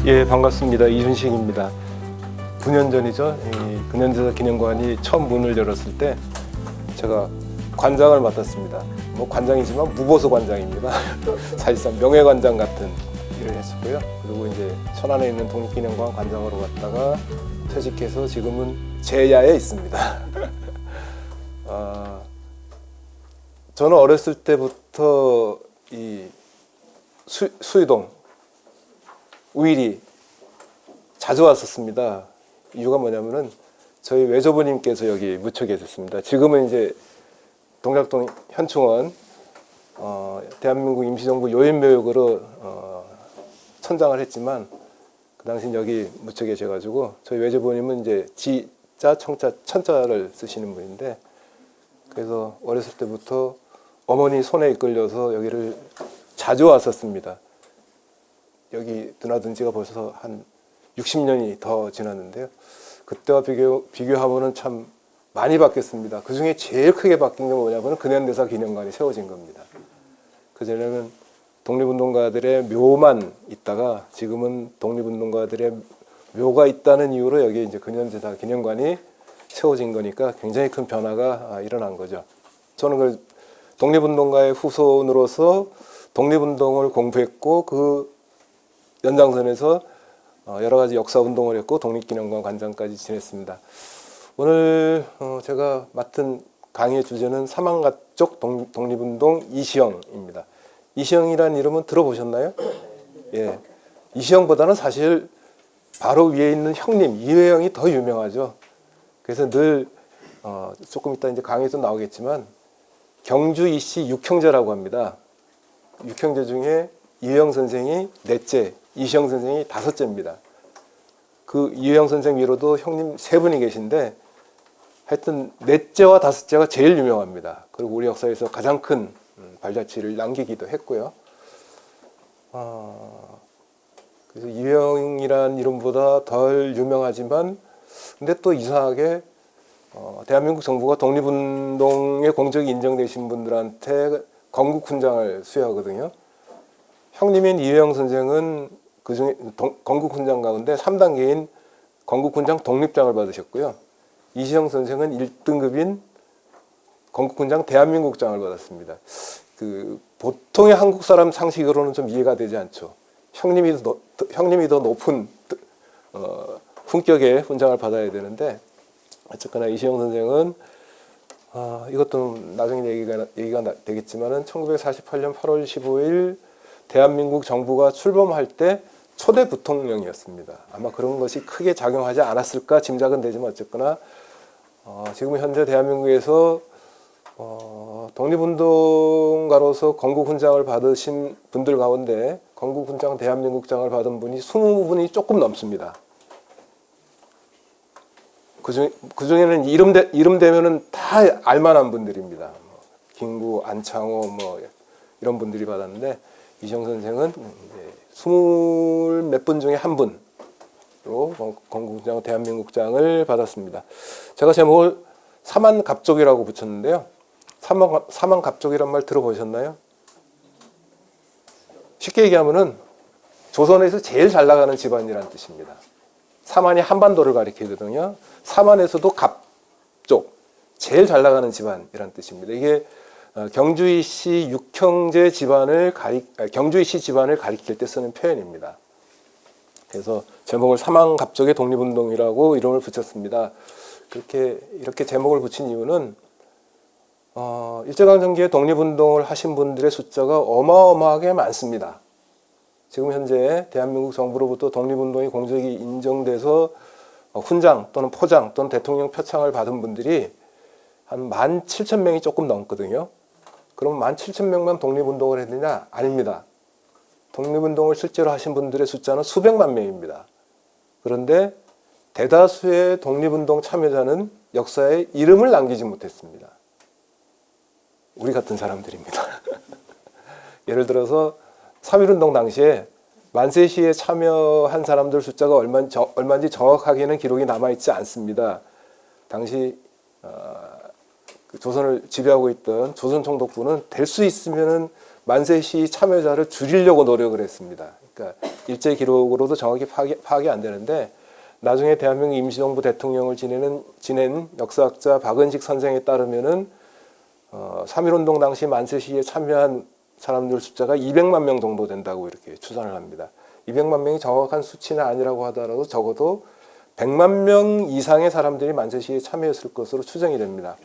예, 반갑습니다. 이준식입니다. 9년 전이죠. 이 근현대사 기념관이 처음 문을 열었을 때 제가 관장을 맡았습니다. 뭐 관장이지만 무보수 관장입니다. 사실상 명예관장 같은 일을 했었고요. 그리고 이제 천안에 있는 독립기념관 관장으로 갔다가 퇴직해서 지금은 제야에 있습니다. 저는 어렸을 때부터 이 수의동 우일이 자주 왔었습니다. 이유가 뭐냐면은 저희 외조부님께서 여기 묻혀 계셨습니다. 지금은 이제 동작동 현충원 대한민국 임시정부 요인묘역으로 천장을 했지만 그 당시 여기 묻혀 계셔가지고 저희 외조부님은 이제 지자 청자 천자를 쓰시는 분인데 그래서 어렸을 때부터 어머니 손에 이끌려서 여기를 자주 왔었습니다. 여기 드나든 지가 벌써 한 60년이 더 지났는데요. 그때와 비교하면은 참 많이 바뀌었습니다. 그 중에 제일 크게 바뀐 게 뭐냐면 근현대사 기념관이 세워진 겁니다. 그전에는 독립운동가들의 묘만 있다가 지금은 독립운동가들의 묘가 있다는 이유로 여기 이제 근현대사 기념관이 세워진 거니까 굉장히 큰 변화가 일어난 거죠. 저는 그 독립운동가의 후손으로서 독립운동을 공부했고 그 연장선에서 여러 가지 역사 운동을 했고 독립기념관 관장까지 지냈습니다. 오늘 제가 맡은 강의의 주제는 사망가족 독립운동 이시영입니다. 이시영이라는 이름은 들어보셨나요? 예, 이시영보다는 사실 바로 위에 있는 형님 이회영이 더 유명하죠. 그래서 늘 조금 이따 이제 강의에도 나오겠지만 경주 이씨 6형제라고 합니다. 6형제 중에 이회영 선생이 넷째, 이시영 선생이 다섯째입니다. 그 이회영 선생 위로도 형님 세 분이 계신데 하여튼 넷째와 다섯째가 제일 유명합니다. 그리고 우리 역사에서 가장 큰 발자취를 남기기도 했고요. 그래서 이회영이란 이름보다 덜 유명하지만 근데 또 이상하게 대한민국 정부가 독립운동의 공적이 인정되신 분들한테 건국훈장을 수여하거든요. 형님인 이회영 선생은 그중에 건국훈장 가운데 3단계인 건국훈장 독립장을 받으셨고요. 이시영 선생은 1등급인 건국훈장 대한민국장을 받았습니다. 그 보통의 한국 사람 상식으로는 좀 이해가 되지 않죠. 형님이 더 높은 품격의 훈장을 받아야 되는데 어쨌거나 이시영 선생은 이것도 나중에 얘기가 되겠지만은 1948년 8월 15일 대한민국 정부가 출범할 때 초대 부통령이었습니다. 아마 그런 것이 크게 작용하지 않았을까 짐작은 되지만 어쨌거나 지금 현재 대한민국에서 독립운동가로서 건국훈장을 받으신 분들 가운데 건국훈장 대한민국장을 받은 분이 20분이 조금 넘습니다. 그중에는 이름 되면은 다 알만한 분들입니다. 김구, 안창호 뭐 이런 분들이 받았는데 이시영 선생은 20몇 분 중에 한 분으로 건국훈장 대한민국장을 받았습니다. 제가 제목을 사만갑족이라고 붙였는데요. 사만갑족이란 말 들어보셨나요? 쉽게 얘기하면은 조선에서 제일 잘 나가는 집안이라는 뜻입니다. 사만이 한반도를 가리키거든요. 사만에서도 갑족, 제일 잘 나가는 집안이라는 뜻입니다. 이게 경주이 씨 6형제 집안을 경주이 씨 집안을 가리킬 때 쓰는 표현입니다. 그래서 제목을 사만갑족의 독립운동이라고 이름을 붙였습니다. 이렇게 제목을 붙인 이유는 일제강점기에 독립운동을 하신 분들의 숫자가 어마어마하게 많습니다. 지금 현재 대한민국 정부로부터 독립운동의 공적이 인정돼서 훈장 또는 포장 또는 대통령 표창을 받은 분들이 한 17,000명이 조금 넘거든요. 그럼 17,000명만 독립운동을 했느냐? 아닙니다. 독립운동을 실제로 하신 분들의 숫자는 수백만 명입니다. 그런데 대다수의 독립운동 참여자는 역사에 이름을 남기지 못했습니다. 우리 같은 사람들입니다. 예를 들어서 3.1운동 당시에 만세시에 참여한 사람들 숫자가 얼마인지 정확하게는 기록이 남아있지 않습니다. 당시 조선을 지배하고 있던 조선총독부는 될 수 있으면은 만세시 참여자를 줄이려고 노력을 했습니다. 그러니까 일제 기록으로도 정확히 파악이 안 되는데 나중에 대한민국 임시정부 대통령을 지낸 역사학자 박은식 선생에 따르면은 3.1운동 당시 만세 시위에 참여한 사람들 숫자가 200만 명 정도 된다고 이렇게 추산을 합니다. 200만 명이 정확한 수치는 아니라고 하더라도 적어도 100만 명 이상의 사람들이 만세 시위에 참여했을 것으로 추정이 됩니다.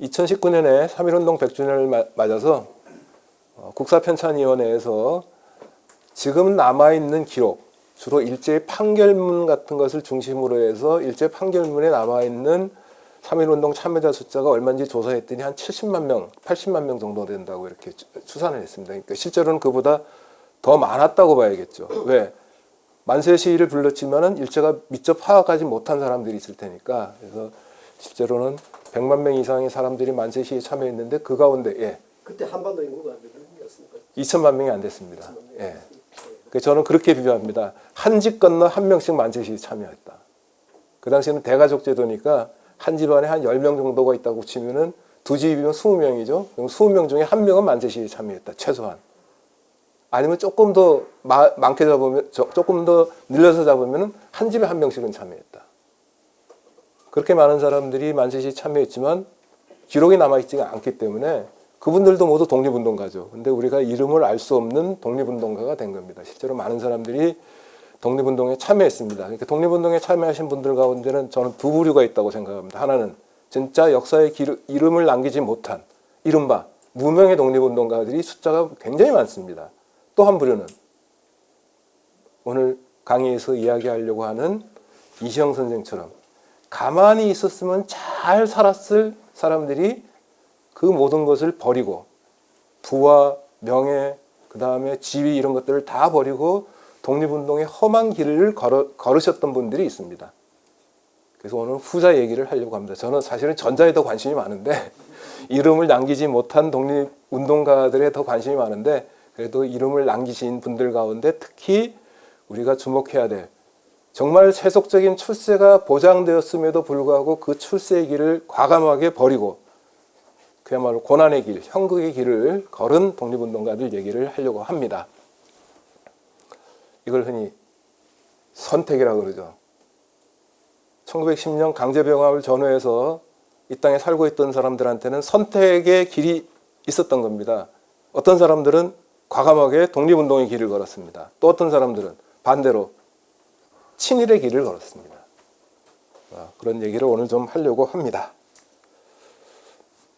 2019년에 3.1운동 100주년을 맞아서 국사편찬위원회에서 지금 남아있는 기록, 주로 일제의 판결문 같은 것을 중심으로 해서 일제 판결문에 남아있는 3.1운동 참여자 숫자가 얼마인지 조사했더니 한 70만 명, 80만 명 정도 된다고 이렇게 추산을 했습니다. 그러니까 실제로는 그보다 더 많았다고 봐야겠죠. 왜? 만세 시위를 불렀지만은 일제가 미처 파악하지 못한 사람들이 있을 테니까. 그래서 실제로는 100만 명 이상의 사람들이 만세 시위에 참여했는데 그 가운데 그때 한반도 인구가 몇 명이었습니까? 2천만 명이 안 됐습니다. 예. 저는 그렇게 비교합니다. 한 집 건너 한 명씩 만세 시위에 참여했다. 그 당시에는 대가족 제도니까 한 집안에 한 10명 정도가 있다고 치면은 두 집이면 20명이죠. 그럼 20명 중에 한 명은 만세 시위에 참여했다. 최소한. 아니면 조금 더 많게 잡으면 조금 더 늘려서 잡으면은 한 집에 한 명씩은 참여했다. 그렇게 많은 사람들이 만세 시위에 참여했지만 기록이 남아있지가 않기 때문에 그분들도 모두 독립운동가죠. 근데 우리가 이름을 알 수 없는 독립운동가가 된 겁니다. 실제로 많은 사람들이 독립운동에 참여했습니다. 그러니까 독립운동에 참여하신 분들 가운데는 저는 두 부류가 있다고 생각합니다. 하나는 진짜 역사에 이름을 남기지 못한 이른바 무명의 독립운동가들이 숫자가 굉장히 많습니다. 또 한 부류는 오늘 강의에서 이야기하려고 하는 이시영 선생처럼 가만히 있었으면 잘 살았을 사람들이 그 모든 것을 버리고 부와 명예, 그 다음에 지위 이런 것들을 다 버리고 독립운동의 험한 길을 걸으셨던 분들이 있습니다. 그래서 오늘 후자 얘기를 하려고 합니다. 저는 사실은 전자에 더 관심이 많은데 이름을 남기지 못한 독립운동가들에 더 관심이 많은데 그래도 이름을 남기신 분들 가운데 특히 우리가 주목해야 될 정말 세속적인 출세가 보장되었음에도 불구하고 그 출세의 길을 과감하게 버리고 그야말로 고난의 길, 형극의 길을 걸은 독립운동가들 얘기를 하려고 합니다. 이걸 흔히 선택이라고 그러죠. 1910년 강제병합을 전후해서 이 땅에 살고 있던 사람들한테는 선택의 길이 있었던 겁니다. 어떤 사람들은 과감하게 독립운동의 길을 걸었습니다. 또 어떤 사람들은 반대로 친일의 길을 걸었습니다. 그런 얘기를 오늘 좀 하려고 합니다.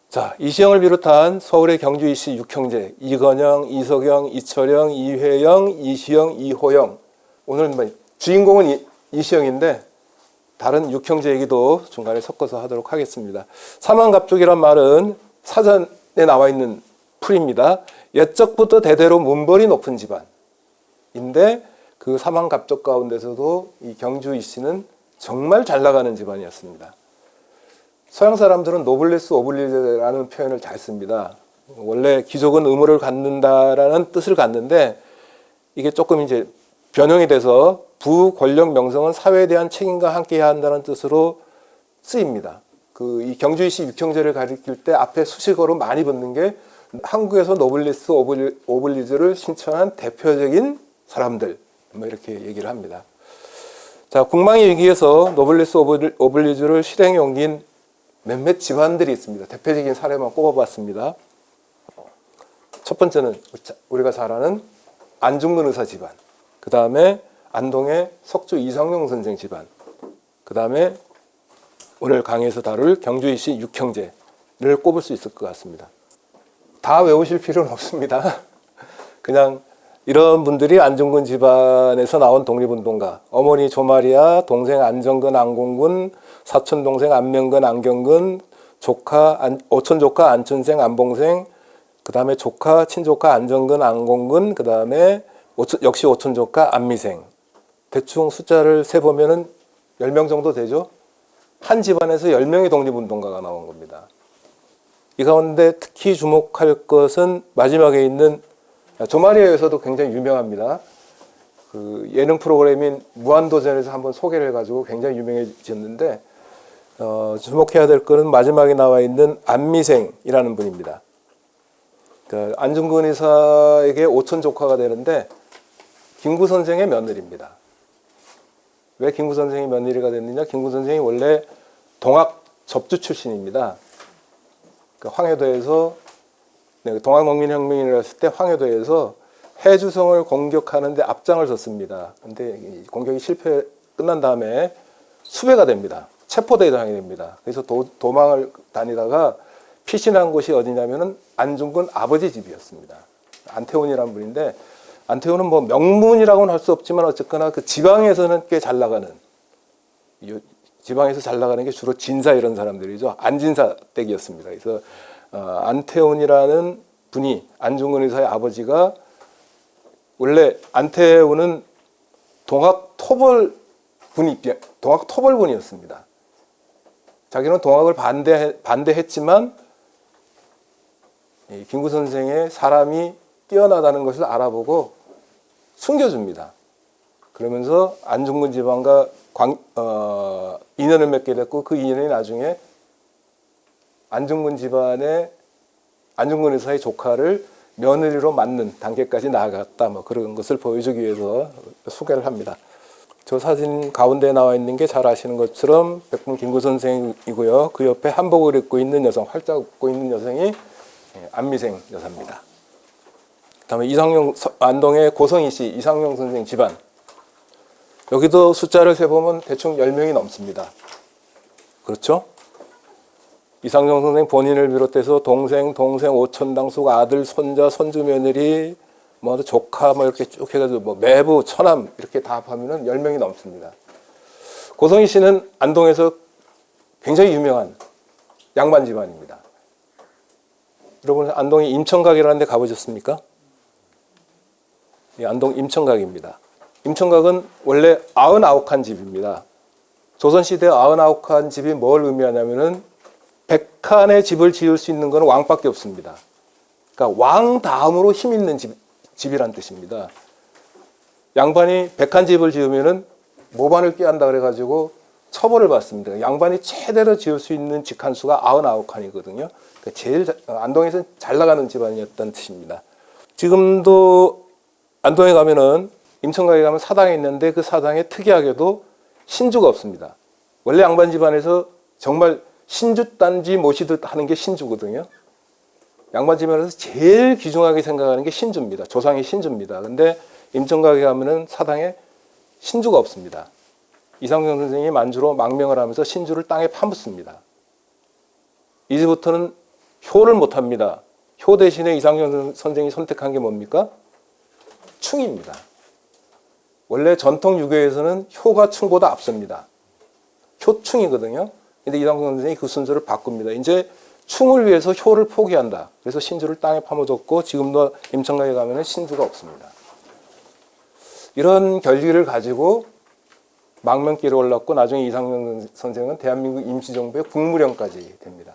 자, 이시영을 비롯한 서울의 경주 이씨 6형제 이건영, 이석영, 이철영, 이회영, 이시영, 이호영. 오늘 주인공은 이시영인데 다른 6형제 얘기도 중간에 섞어서 하도록 하겠습니다. 사만갑족이란 말은 사전에 나와 있는 풀입니다. 옛적부터 대대로 문벌이 높은 집안인데 그 사만갑족 가운데서도 이 경주 이씨는 정말 잘 나가는 집안이었습니다. 서양 사람들은 노블레스 오블리제라는 표현을 잘 씁니다. 원래 귀족은 의무를 갖는다라는 뜻을 갖는데 이게 조금 이제 변형이 돼서 부권력 명성은 사회에 대한 책임과 함께해야 한다는 뜻으로 쓰입니다. 이 경주이씨 6형제를 가리킬 때 앞에 수식어로 많이 붙는 게 한국에서 노블레스 오블리주를 신청한 대표적인 사람들 이렇게 얘기를 합니다. 자, 국망의 위기에서 노블레스 오블리주를 실행에 옮긴 몇몇 집안들이 있습니다. 대표적인 사례만 꼽아봤습니다. 첫 번째는 우리가 잘 아는 안중근 의사 집안, 그 다음에 안동의 석조 이상용 선생 집안, 그 다음에 오늘 강의에서 다룰 경주이씨 6형제를 꼽을 수 있을 것 같습니다. 다 외우실 필요는 없습니다. 그냥 이런 분들이 안중근 집안에서 나온 독립운동가, 어머니 조마리아, 동생 안정근 안공근, 사촌 동생 안명근 안경근, 오촌 조카 안춘생 안봉생, 그 다음에 조카 친조카 안정근 안공근, 그 다음에 역시 오촌 조카 안미생. 대충 숫자를 세보면은 10명 정도 되죠. 한 집안에서 10명의 독립운동가가 나온 겁니다. 이 가운데 특히 주목할 것은 마지막에 있는 조마리아에서도 굉장히 유명합니다. 그 예능 프로그램인 무한도전에서 한번 소개를 해가지고 굉장히 유명해졌는데 주목해야 될 것은 마지막에 나와 있는 안미생이라는 분입니다. 그 안중근 의사에게 오촌 조카가 되는데 김구 선생의 며느리입니다. 왜 김구 선생이 며느리가 됐느냐? 김구 선생이 원래 동학 접주 출신입니다. 그러니까 황해도에서 동학농민혁명이라 했을 때 황해도에서 해주성을 공격하는데 앞장을 섰습니다. 근데 공격이 끝난 다음에 수배가 됩니다. 체포대장이 됩니다. 그래서 도망을 다니다가 피신한 곳이 어디냐면은 안중근 아버지 집이었습니다. 안태훈이라는 분인데, 안태훈은 뭐 명문이라고는 할 수 없지만 어쨌거나 그 지방에서는 꽤 잘 나가는, 지방에서 잘 나가는 게 주로 진사 이런 사람들이죠. 안진사 댁이었습니다. 그래서 안태훈이라는 분이, 안중근 의사의 아버지가, 원래 안태훈은 동학 토벌군이었습니다. 자기는 동학을 반대했지만 김구 선생의 사람이 뛰어나다는 것을 알아보고 숨겨줍니다. 그러면서 안중근 집안과 인연을 맺게 됐고, 그 인연이 나중에 안중근 집안의 안중근 의사의 조카를 며느리로 맞는 단계까지 나아갔다. 뭐 그런 것을 보여주기 위해서 소개를 합니다. 저 사진 가운데 나와 있는 게 잘 아시는 것처럼 백분 김구 선생이고요. 그 옆에 한복을 입고 있는 여성, 활짝 입고 있는 여성이 안미생 여사입니다. 그다음에 안동의 고성희 씨, 이상용 선생 집안. 여기도 숫자를 세보면 대충 10명이 넘습니다. 그렇죠? 이상용 선생 본인을 비롯해서 동생, 오천당숙, 아들, 손자, 손주, 며느리, 뭐 조카, 뭐 이렇게 쭉 해가지고 뭐 매부, 처남 이렇게 다 합하면은 10명이 넘습니다. 고성희 씨는 안동에서 굉장히 유명한 양반 집안입니다. 여러분 안동에 임청각이라는 데 가보셨습니까? 예, 안동 임청각입니다. 임청각은 원래 99칸 집입니다. 조선시대 99칸 집이 뭘 의미하냐면은 100칸의 집을 지을 수 있는 건 왕밖에 없습니다. 그러니까 왕 다음으로 힘 있는 집이란 뜻입니다. 양반이 100칸 집을 지으면은 모반을 꾀한다 그래가지고 처벌을 받습니다. 양반이 최대로 지을 수 있는 집칸수가 99칸이거든요. 그러니까 제일 안동에서 잘 나가는 집안이었다는 뜻입니다. 지금도 안동에 가면은 임청각에 가면 사당이 있는데 그 사당에 특이하게도 신주가 없습니다. 원래 양반 집안에서 정말 신주단지 모시듯 하는 게 신주거든요. 양반 집안에서 제일 귀중하게 생각하는 게 신주입니다. 조상이 신주입니다. 근데 임청각에 가면은 사당에 신주가 없습니다. 이상용 선생이 만주로 망명을 하면서 신주를 땅에 파묻습니다. 이제부터는 효를 못합니다. 효 대신에 이상용 선생이 선택한 게 뭡니까? 충입니다. 원래 전통 유교에서는 효가 충보다 앞섭니다. 효충이거든요. 근데 이상용 선생이 그 순서를 바꿉니다. 이제 충을 위해서 효를 포기한다. 그래서 신주를 땅에 파묻었고 지금도 임청각에 가면 신주가 없습니다. 이런 결기를 가지고 망명길에 올랐고 나중에 이상용 선생은 대한민국 임시정부의 국무령까지 됩니다.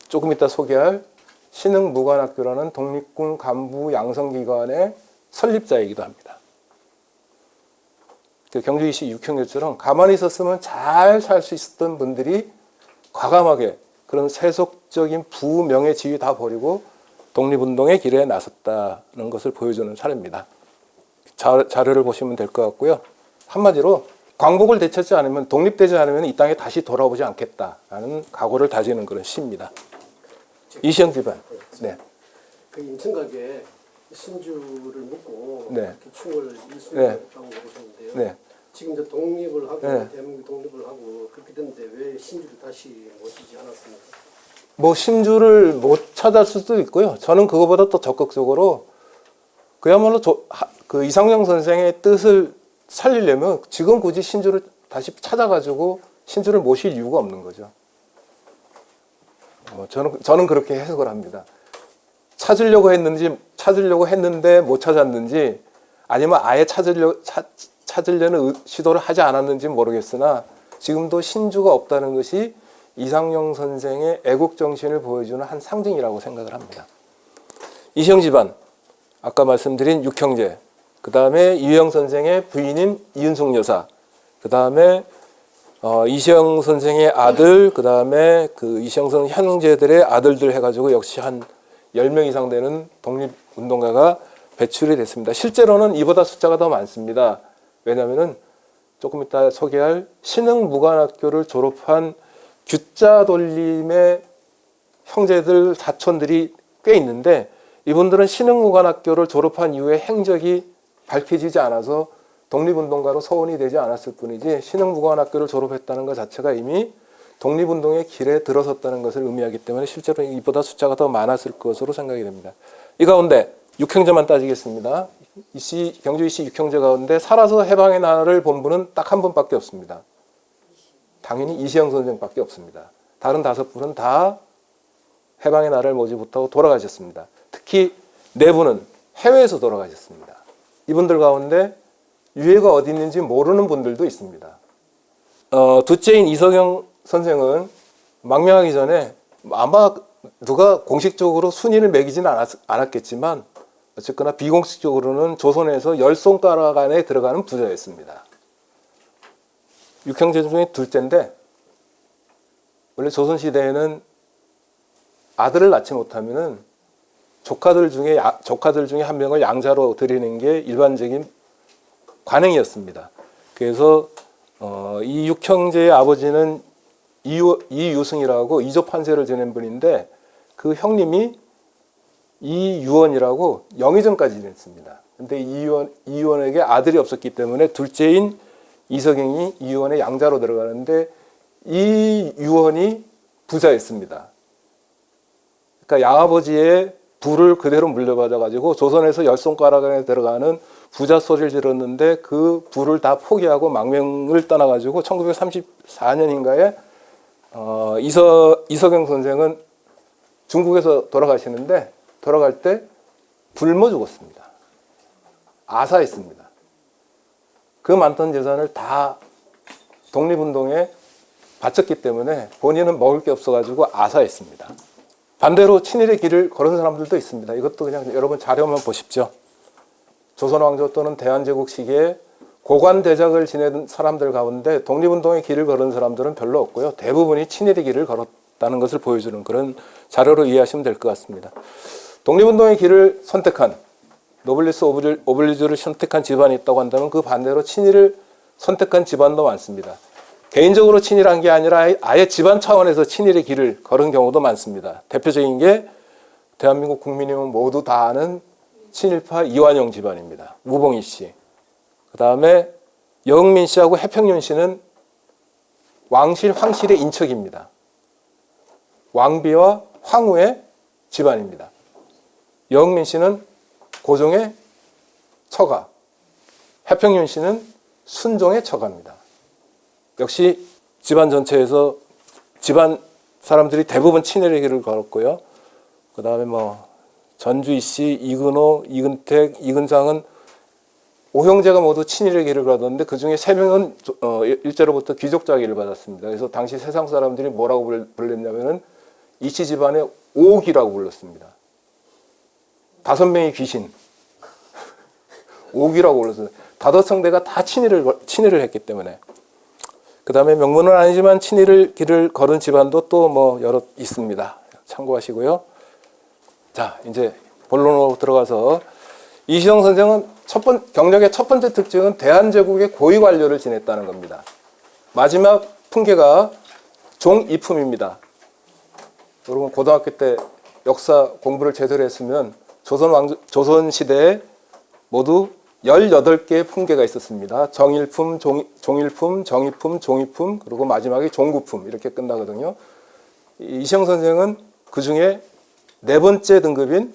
조금 이따 소개할 신흥무관학교라는 독립군 간부 양성기관의 설립자이기도 합니다. 경주이시 육형제처럼 가만히 있었으면 잘 살 수 있었던 분들이 과감하게 그런 세속적인 부명예 지위 다 버리고 독립운동의 길에 나섰다는 것을 보여주는 사례입니다. 자료를 보시면 될 것 같고요. 한마디로 광복을 되찾지 않으면, 독립되지 않으면 이 땅에 다시 돌아오지 않겠다라는 각오를 다지는 그런 시입니다. 이시영 집안. 네. 그 임청각에 신주를 묻고 네. 이렇게 충을 일수했다고 네. 보셨는데요. 네. 지금 이제 독립을 하고 네. 대한민국 독립을 하고 그렇게 됐는데 왜 신주를 다시 모시지 않았습니까? 뭐 신주를 못 찾았을 수도 있고요. 저는 그거보다 더 적극적으로 그야말로 그 이상용 선생의 뜻을 살리려면 지금 굳이 신주를 다시 찾아가지고 신주를 모실 이유가 없는 거죠. 저는 그렇게 해석을 합니다. 찾으려고 했는데 못 찾았는지, 아니면 아예 찾으려는 시도를 하지 않았는지 모르겠으나 지금도 신주가 없다는 것이 이상용 선생의 애국 정신을 보여주는 한 상징이라고 생각을 합니다. 이시영 집안, 아까 말씀드린 육형제, 그 다음에 이유영 선생의 부인인 이은숙 여사, 그 다음에 이시영 선생의 아들, 그 다음에 그 이시영 선 형제들의 아들들 해가지고 역시 한 10명 이상 되는 독립운동가가 배출이 됐습니다. 실제로는 이보다 숫자가 더 많습니다. 왜냐하면 조금 이따 소개할 신흥무관학교를 졸업한 규자 돌림의 형제들, 사촌들이 꽤 있는데 이분들은 신흥무관학교를 졸업한 이후에 행적이 밝혀지지 않아서 독립운동가로 서원이 되지 않았을 뿐이지 신흥무관학교를 졸업했다는 것 자체가 이미 독립운동의 길에 들어섰다는 것을 의미하기 때문에 실제로 이보다 숫자가 더 많았을 것으로 생각이 됩니다. 이 가운데 육형제만 따지겠습니다. 경주 이씨 육형제 가운데 살아서 해방의 날을 본 분은 딱 한 분밖에 없습니다. 당연히 이시영 선생밖에 없습니다. 다른 5분은 다 해방의 날을 모집 못하고 돌아가셨습니다. 특히 4분은 해외에서 돌아가셨습니다. 이분들 가운데 유해가 어디 있는지 모르는 분들도 있습니다. 둘째인 이석영 선생은 망명하기 전에 아마 누가 공식적으로 순위를 매기지는 않았겠지만 어쨌거나 비공식적으로는 조선에서 10손가락 안에 들어가는 부자였습니다. 육형제 중에 둘째인데 원래 조선시대에는 아들을 낳지 못하면은 조카들 중에 한 명을 양자로 드리는 게 일반적인 관행이었습니다. 그래서 이 육형제의 아버지는 이유승이라고 이조 판세를 지낸 분인데 그 형님이 이유원이라고 영의정까지 지냈습니다. 근데 이유원에게 아들이 없었기 때문에 둘째인 이석영이 이유원의 양자로 들어가는데 이유원이 부자였습니다. 그러니까 양아버지의 부를 그대로 물려받아가지고 조선에서 10손가락 안에 들어가는 부자 소리를 들었는데 그 부를 다 포기하고 망명을 떠나가지고 1934년인가에 이석영 선생은 중국에서 돌아가시는데 돌아갈 때 굶어 죽었습니다. 아사했습니다. 그 많던 재산을 다 독립운동에 바쳤기 때문에 본인은 먹을 게 없어가지고 아사했습니다. 반대로 친일의 길을 걸은 사람들도 있습니다. 이것도 그냥 여러분 자료만 보십시오. 조선왕조 또는 대한제국 시기에 고관대작을 지낸 사람들 가운데 독립운동의 길을 걸은 사람들은 별로 없고요. 대부분이 친일의 길을 걸었다는 것을 보여주는 그런 자료로 이해하시면 될 것 같습니다. 독립운동의 길을 선택한 노블리스 오블리주를 선택한 집안이 있다고 한다면 그 반대로 친일을 선택한 집안도 많습니다. 개인적으로 친일한 게 아니라 아예 집안 차원에서 친일의 길을 걸은 경우도 많습니다. 대표적인 게 대한민국 국민이면 모두 다 아는 친일파 이완용 집안입니다. 우봉희 씨. 그 다음에 여흥민 씨하고 해평윤 씨는 왕실, 황실의 인척입니다. 왕비와 황후의 집안입니다. 여흥민 씨는 고종의 처가, 해평윤 씨는 순종의 처가입니다. 역시 집안 전체에서 집안 사람들이 대부분 친일의 길을 걸었고요. 그 다음에 전주희 씨, 이근호, 이근택, 이근상은 5형제가 모두 친일의 길을 걸었는데 그 중에 3명은 일제로부터 귀족 자기를 받았습니다. 그래서 당시 세상 사람들이 뭐라고 불렀냐면은 이씨 집안의 오기라고 불렀습니다. 5명이 귀신. 오기라고 불렀어요. 5성대가 다 친일을 했기 때문에. 그 다음에 명문은 아니지만 친일을 길을 걸은 집안도 또 여러 있습니다. 참고하시고요. 자, 이제 본론으로 들어가서 이시영 선생은 경력의 첫 번째 특징은 대한제국의 고위 관료를 지냈다는 겁니다. 마지막 풍계가 종이품입니다. 여러분 고등학교 때 역사 공부를 제대로 했으면 조선시대에 모두 18개의 품계가 있었습니다. 정일품, 종일품, 정이품, 종이품, 그리고 마지막에 종구품 이렇게 끝나거든요. 이시영 선생은 그 중에 4번째 등급인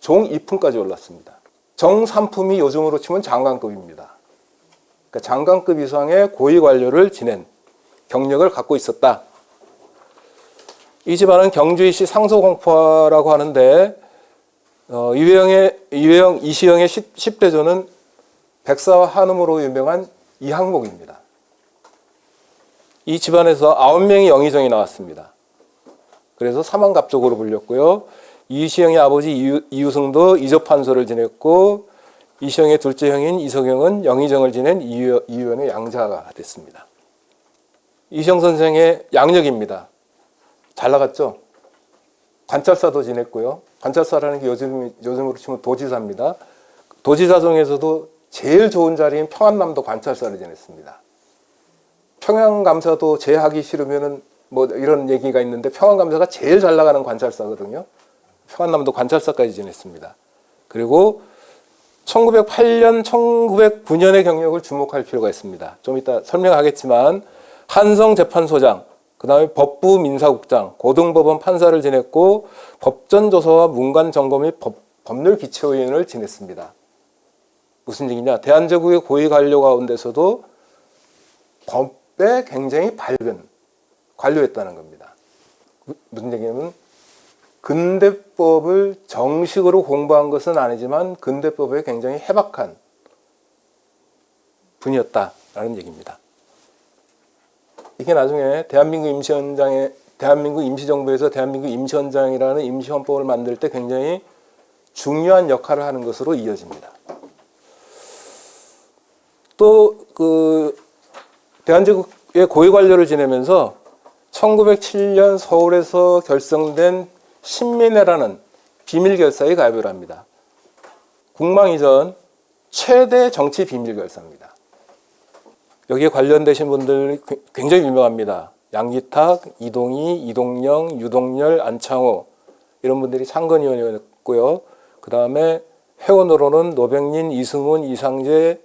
종이품까지 올랐습니다. 정삼품이 요즘으로 치면 장관급입니다. 그러니까 장관급 이상의 고위 관료를 지낸 경력을 갖고 있었다. 이 집안은 경주이씨 상소공파라고 하는데 이시영의 10대조는 백사와 한음으로 유명한 이항목입니다. 이 집안에서 9명이 영의정이 나왔습니다. 그래서 사만갑족으로 불렸고요. 이시영의 아버지 이유승도 이조판소를 지냈고 이시영의 둘째 형인 이석영은 영의정을 지낸 이유원의 양자가 됐습니다. 이시영 선생의 양력입니다. 잘 나갔죠? 관찰사도 지냈고요. 관찰사라는 게 요즘으로 치면 도지사입니다. 도지사 중에서도 제일 좋은 자리인 평안남도 관찰사를 지냈습니다. 평양감사도 제하기 싫으면은 뭐 이런 얘기가 있는데 평안감사가 제일 잘 나가는 관찰사거든요. 평안남도 관찰사까지 지냈습니다. 그리고 1908년, 1909년의 경력을 주목할 필요가 있습니다. 좀 이따 설명하겠지만 한성재판소장, 그 다음에 법부 민사국장, 고등법원 판사를 지냈고 법전조사와 문관점검 및 법률기초위원을 지냈습니다. 무슨 얘기냐? 대한제국의 고위 관료 가운데서도 법에 굉장히 밝은 관료였다는 겁니다. 무슨 얘기냐면 근대법을 정식으로 공부한 것은 아니지만 근대법에 굉장히 해박한 분이었다라는 얘기입니다. 이게 나중에 대한민국 임시정부에서 대한민국 임시헌장이라는 임시헌법을 만들 때 굉장히 중요한 역할을 하는 것으로 이어집니다. 또 그 대한제국의 고위 관료를 지내면서 1907년 서울에서 결성된 신민회라는 비밀결사에 가입을 합니다. 국망 이전 최대 정치 비밀결사입니다. 여기에 관련되신 분들이 굉장히 유명합니다. 양기탁, 이동희, 이동영, 유동열, 안창호 이런 분들이 창건위원이었고요. 그 다음에 회원으로는 노백린, 이승훈, 이상재,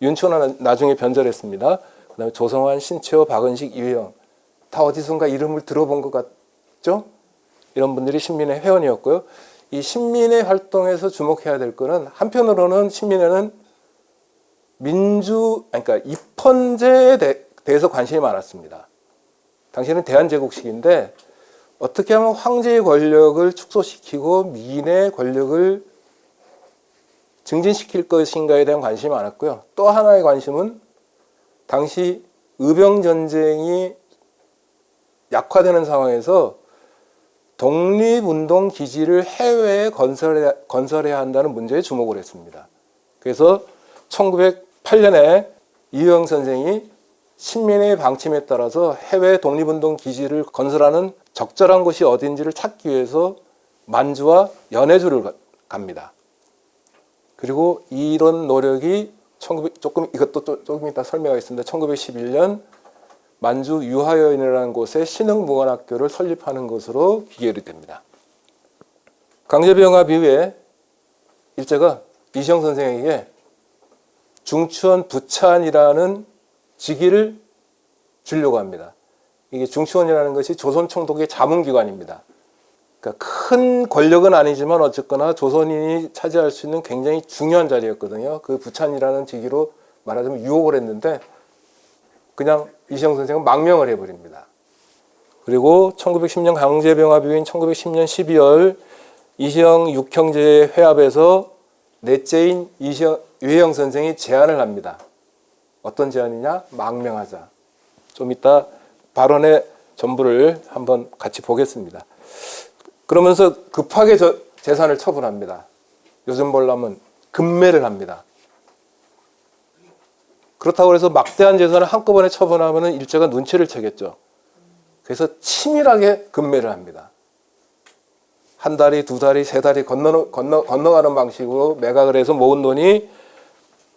윤천은 나중에 변절했습니다. 그 다음에 조성환, 신채호, 박은식, 이회영 다 어디선가 이름을 들어본 것 같죠? 이런 분들이 신민회 회원이었고요. 이 신민회 활동에서 주목해야 될 거는 한편으로는 신민회는 그러니까 입헌제에 대해서 관심이 많았습니다. 당시에는 대한제국식인데 어떻게 하면 황제의 권력을 축소시키고 민의 권력을 증진시킬 것인가에 대한 관심이 많았고요. 또 하나의 관심은 당시 의병전쟁이 약화되는 상황에서 독립운동 기지를 해외에 건설해야 한다는 문제에 주목을 했습니다. 그래서 1908년에 이효영 선생이 신민회의 방침에 따라서 해외 독립운동 기지를 건설하는 적절한 곳이 어딘지를 찾기 위해서 만주와 연해주를 갑니다. 그리고 이런 노력이 이것도 조금 이따 설명하겠습니다. 1911년 만주 유하여인이라는 곳에 신흥무관학교를 설립하는 것으로 기결이 됩니다. 강제병합 이후에 일제가 이시영 선생에게 중추원 부찬이라는 직위를 주려고 합니다. 이게 중추원이라는 것이 조선총독의 자문기관입니다. 그러니까 큰 권력은 아니지만 어쨌거나 조선인이 차지할 수 있는 굉장히 중요한 자리였거든요. 그 부찬이라는 직위로 말하자면 유혹을 했는데 그냥 이시영 선생은 망명을 해버립니다. 그리고 1910년 강제병합 이후인 1910년 12월 이시영 육형제 회합에서 넷째인 유혜영 선생이 제안을 합니다. 어떤 제안이냐? 망명하자. 좀 이따 발언의 전부를 한번 같이 보겠습니다. 그러면서 급하게 재산을 처분합니다. 요즘 보려면 급매를 합니다. 그렇다고 해서 막대한 재산을 한꺼번에 처분하면 일제가 눈치를 채겠죠. 그래서 치밀하게 급매를 합니다. 한 달이, 두 달이, 세 달이 건너가는 방식으로 매각을 해서 모은 돈이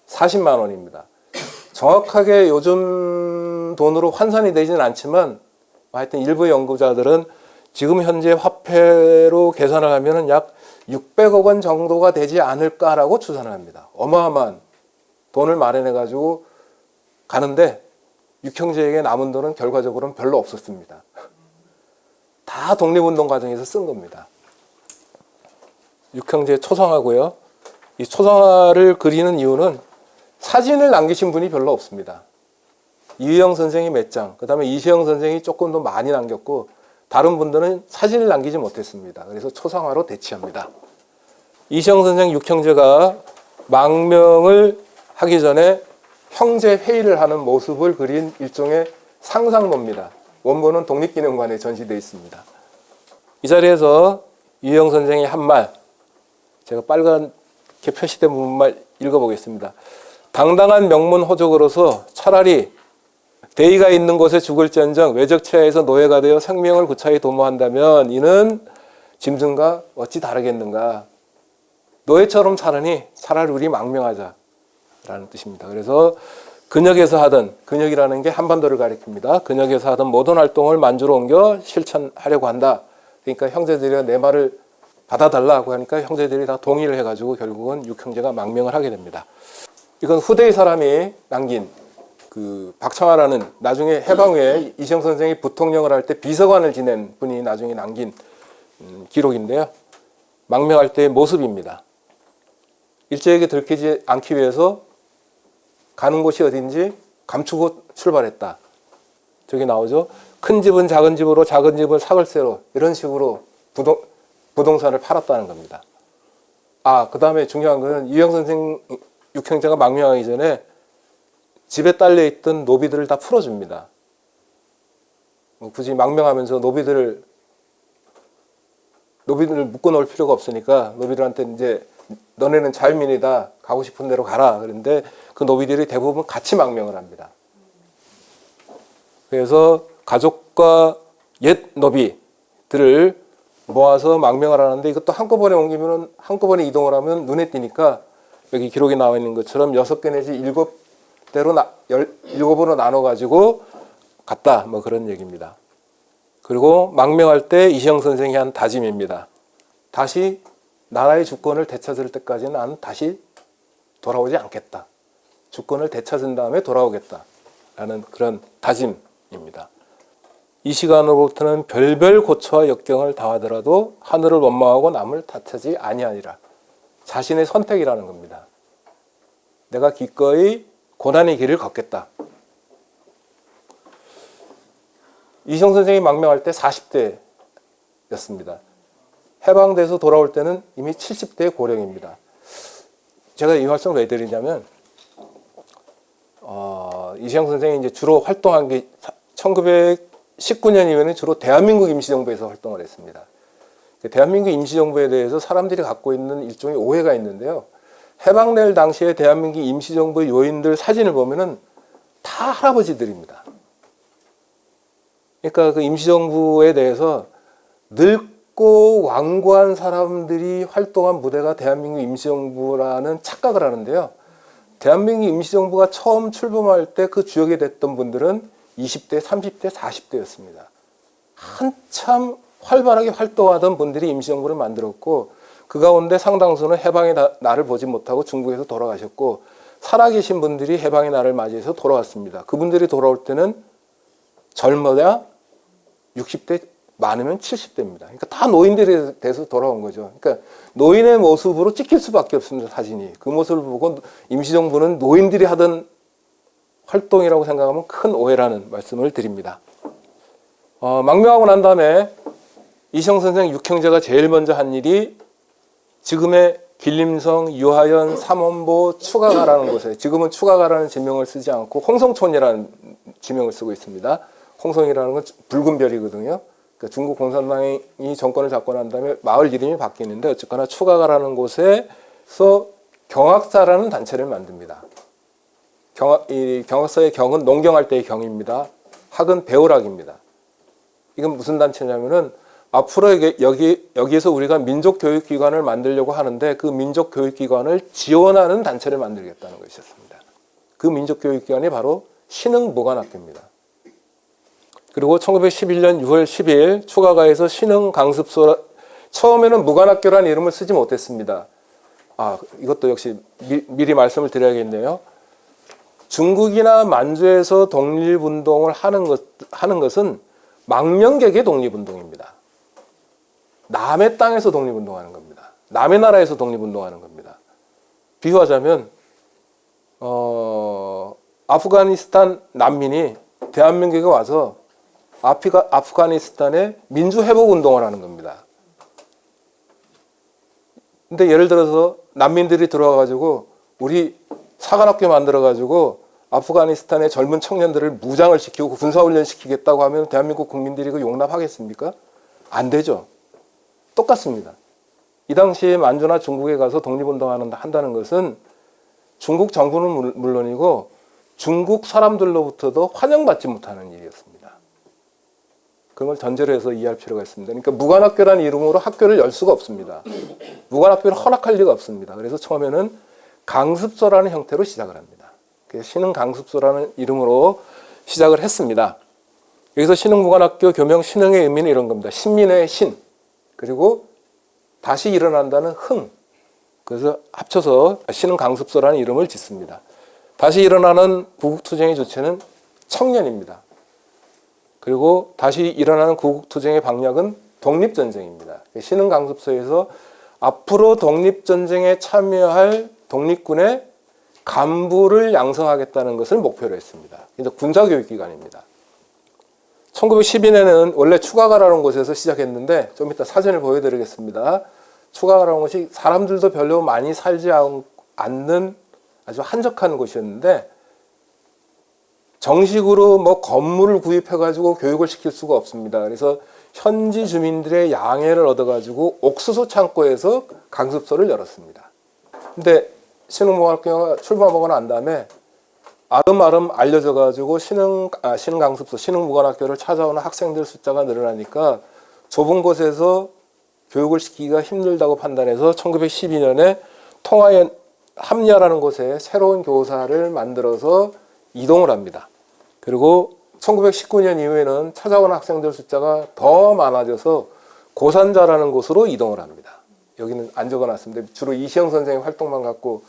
40만 원입니다. 정확하게 요즘 돈으로 환산이 되지는 않지만 하여튼 일부 연구자들은 지금 현재 화폐로 계산을 하면 약 600억 원 정도가 되지 않을까라고 추산을 합니다. 어마어마한 돈을 마련해가지고 가는데 육형제에게 남은 돈은 결과적으로는 별로 없었습니다. 다 독립운동 과정에서 쓴 겁니다. 육형제 초상화고요. 이 초상화를 그리는 이유는 사진을 남기신 분이 별로 없습니다. 이휘영 선생이 몇 장, 그 다음에 이시영 선생이 조금 더 많이 남겼고 다른 분들은 사진을 남기지 못했습니다. 그래서 초상화로 대치합니다. 이시영 선생 육형제가 망명을 하기 전에 형제 회의를 하는 모습을 그린 일종의 상상모입니다. 원본은 독립기념관에 전시되어 있습니다. 이 자리에서 이휘영 선생이 한 말, 제가 빨갛게 표시된 부분만 읽어보겠습니다. 당당한 명문 호족으로서 차라리 대의가 있는 곳에 죽을지언정 외적치하에서 노예가 되어 생명을 구차히 도모한다면 이는 짐승과 어찌 다르겠는가. 노예처럼 살으니 차라리 우리 망명하자라는 뜻입니다. 그래서 근역에서 하던, 근역이라는 게 한반도를 가리킵니다. 근역에서 하던 모든 활동을 만주로 옮겨 실천하려고 한다. 그러니까 형제들이 내 말을 받아달라고 하니까 형제들이 다 동의를 해가지고 결국은 육형제가 망명을 하게 됩니다. 이건 후대의 사람이 남긴 그 박창하라는 나중에 해방 후에 이시영 선생이 부통령을 할 때 비서관을 지낸 분이 나중에 남긴 기록인데요. 망명할 때의 모습입니다. 일제에게 들키지 않기 위해서 가는 곳이 어딘지 감추고 출발했다. 저기 나오죠. 큰 집은 작은 집으로, 작은 집은 사글세로, 이런 식으로 부동산을 팔았다는 겁니다. 그 다음에 중요한 것은 이영 선생 육형제가 망명하기 전에 집에 딸려있던 노비들을 다 풀어줍니다. 굳이 망명하면서 노비들을 묶어놓을 필요가 없으니까 노비들한테 이제 너네는 자유민이다. 가고 싶은 대로 가라. 그런데 그 노비들이 대부분 같이 망명을 합니다. 그래서 가족과 옛 노비들을 모아서 망명을 하는데 이것도 한꺼번에 옮기면 한꺼번에 이동을 하면 눈에 띄니까 여기 기록에 나와 있는 것처럼 6개 내지 7으로 나눠가지고 갔다. 뭐 그런 얘기입니다. 그리고 망명할 때 이시영 선생이 한 다짐입니다. 다시 나라의 주권을 되찾을 때까지는 난 다시 돌아오지 않겠다. 주권을 되찾은 다음에 돌아오겠다라는 그런 다짐입니다. 이 시간으로부터는 별별 고초와 역경을 당하더라도 하늘을 원망하고 남을 탓하지 아니하리라. 자신의 선택이라는 겁니다. 내가 기꺼이 고난의 길을 걷겠다. 이시영 선생이 망명할 때 40대였습니다. 해방돼서 돌아올 때는 이미 70대의 고령입니다. 제가 이 말씀을 왜 드리냐면 이시영 선생이 이제 주로 활동한 게 1919년 이후에는 주로 대한민국 임시정부에서 활동을 했습니다. 대한민국 임시정부에 대해서 사람들이 갖고 있는 일종의 오해가 있는데요. 해방될 당시에 대한민국 임시정부의 요인들 사진을 보면은 다 할아버지들입니다. 그러니까 그 임시정부에 대해서 늙고 완고한 사람들이 활동한 무대가 대한민국 임시정부라는 착각을 하는데요. 대한민국 임시정부가 처음 출범할 때 그 주역이 됐던 분들은 20대, 30대, 40대였습니다. 한참 활발하게 활동하던 분들이 임시정부를 만들었고 그 가운데 상당수는 해방의 날을 보지 못하고 중국에서 돌아가셨고 살아계신 분들이 해방의 날을 맞이해서 돌아왔습니다. 그분들이 돌아올 때는 젊어야 60대, 많으면 70대입니다. 그러니까 다 노인들이 돼서 돌아온 거죠. 그러니까 노인의 모습으로 찍힐 수밖에 없습니다. 사진이. 그 모습을 보고 임시정부는 노인들이 하던 활동이라고 생각하면 큰 오해라는 말씀을 드립니다. 망명하고 난 다음에 이시영 선생 육형제가 제일 먼저 한 일이 지금의 길림성, 유하연, 삼원보, 추가가라는 곳에 지금은 추가가라는 지명을 쓰지 않고 홍성촌이라는 지명을 쓰고 있습니다. 홍성이라는 건 붉은 별이거든요. 그러니까 중국 공산당이 정권을 잡고 난 다음에 마을 이름이 바뀌는데 어쨌거나 추가가라는 곳에서 경학사라는 단체를 만듭니다. 경학사의 경은 농경할 때의 경입니다. 학은 배울학입니다. 이건 무슨 단체냐면은 앞으로 여기에서 우리가 민족교육기관을 만들려고 하는데 그 민족교육기관을 지원하는 단체를 만들겠다는 것이었습니다. 그 민족교육기관이 바로 신흥무관학교입니다. 그리고 1911년 6월 10일 추가가에서 신흥강습소, 처음에는 무관학교라는 이름을 쓰지 못했습니다. 이것도 역시 미리 말씀을 드려야겠네요. 중국이나 만주에서 독립운동을 하는 것은 망명객의 독립운동입니다. 남의 땅에서 독립운동하는 겁니다. 남의 나라에서 독립운동하는 겁니다. 비유하자면 아프가니스탄 난민이 대한민국에 와서 아프가니스탄의 민주회복운동을 하는 겁니다. 근데 예를 들어서 난민들이 들어와가지고 우리 사관학교 만들어가지고 아프가니스탄의 젊은 청년들을 무장을 시키고 군사훈련 시키겠다고 하면 대한민국 국민들이 그 용납하겠습니까? 안 되죠. 똑같습니다. 이 당시에 만주나 중국에 가서 독립운동을 한다는 것은 중국 정부는 물론이고 중국 사람들로부터도 환영받지 못하는 일이었습니다. 그런 걸 전제로 해서 이해할 필요가 있습니다. 그러니까 무관학교라는 이름으로 학교를 열 수가 없습니다. 무관학교를 허락할 리가 없습니다. 그래서 처음에는 강습소라는 형태로 시작을 합니다. 그래서 신흥강습소라는 이름으로 시작을 했습니다. 여기서 신흥무관학교 교명 신흥의 의미는 이런 겁니다. 신민의 신, 그리고 다시 일어난다는 흥. 그래서 합쳐서 신흥강습소라는 이름을 짓습니다. 다시 일어나는 구국투쟁의 주체는 청년입니다. 그리고 다시 일어나는 구국투쟁의 방향은 독립전쟁입니다. 신흥강습소에서 앞으로 독립전쟁에 참여할 독립군의 간부를 양성하겠다는 것을 목표로 했습니다. 그래서 군사교육기관입니다. 1912년에는 원래 추가가라는 곳에서 시작했는데 좀 이따 사진을 보여드리겠습니다. 추가가라는 곳이 사람들도 별로 많이 살지 않는 아주 한적한 곳이었는데 정식으로 뭐 건물을 구입해가지고 교육을 시킬 수가 없습니다. 그래서 현지 주민들의 양해를 얻어가지고 옥수수 창고에서 강습소를 열었습니다. 근데 신흥무관학교가 출범하고 난 다음에 아름아름 알려져가지고 신흥강습소, 신흥무관학교를 찾아오는 학생들 숫자가 늘어나니까 좁은 곳에서 교육을 시키기가 힘들다고 판단해서 1912년에 통화의 함야라는 곳에 새로운 교사를 만들어서 이동을 합니다. 그리고 1919년 이후에는 찾아오는 학생들 숫자가 더 많아져서 고산자라는 곳으로 이동을 합니다. 여기는 안 적어놨습니다. 주로 이시영 선생의 활동만 갖고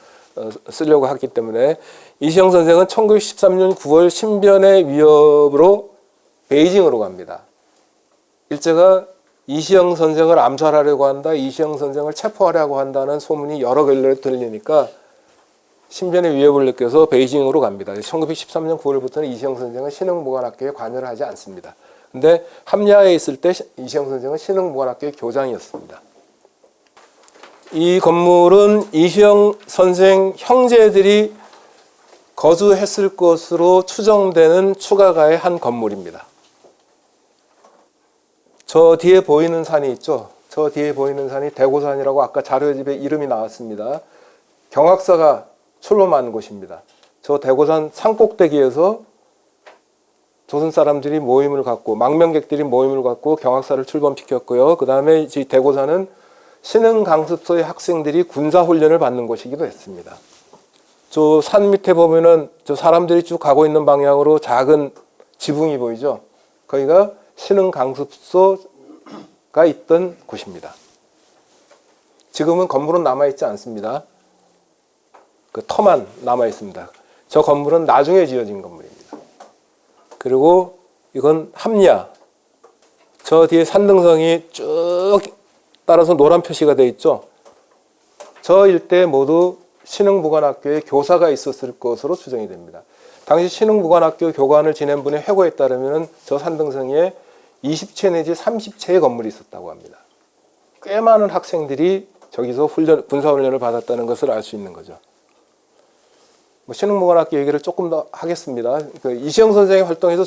쓰려고 했기 때문에 이시영 선생은 1913년 9월 신변의 위협으로 베이징으로 갑니다. 일제가 이시영 선생을 암살하려고 한다, 이시영 선생을 체포하려고 한다는 소문이 여러 걸로 들리니까 신변의 위협을 느껴서 베이징으로 갑니다. 1913년 9월부터는 이시영 선생은 신흥무관학교에 관여를 하지 않습니다. 근데 함야에 있을 때 이시영 선생은 신흥무관학교의 교장이었습니다. 이 건물은 이시영 선생 형제들이 거주했을 것으로 추정되는 추가가의 한 건물입니다. 저 뒤에 보이는 산이 있죠. 저 뒤에 보이는 산이 대고산이라고 아까 자료집에 이름이 나왔습니다. 경학사가 출범한 곳입니다. 저 대고산 산꼭대기에서 조선 사람들이 모임을 갖고 망명객들이 모임을 갖고 경학사를 출범시켰고요. 그 다음에 이 대고산은 신흥강습소의 학생들이 군사훈련을 받는 곳이기도 했습니다. 저 산 밑에 보면은 저 사람들이 쭉 가고 있는 방향으로 작은 지붕이 보이죠. 거기가 신흥강습소가 있던 곳입니다. 지금은 건물은 남아있지 않습니다. 그 터만 남아있습니다. 저 건물은 나중에 지어진 건물입니다. 그리고 이건 함야. 저 뒤에 산등성이 쭉 따라서 노란 표시가 되어 있죠. 저 일대 모두 신흥무관학교에 교사가 있었을 것으로 추정이 됩니다. 당시 신흥무관학교 교관을 지낸 분의 회고에 따르면 저 산등성에 20채 내지 30채의 건물이 있었다고 합니다. 꽤 많은 학생들이 저기서 군사훈련을 받았다는 것을 알 수 있는 거죠. 신흥무관학교 얘기를 조금 더 하겠습니다. 이시영 선생의 활동에서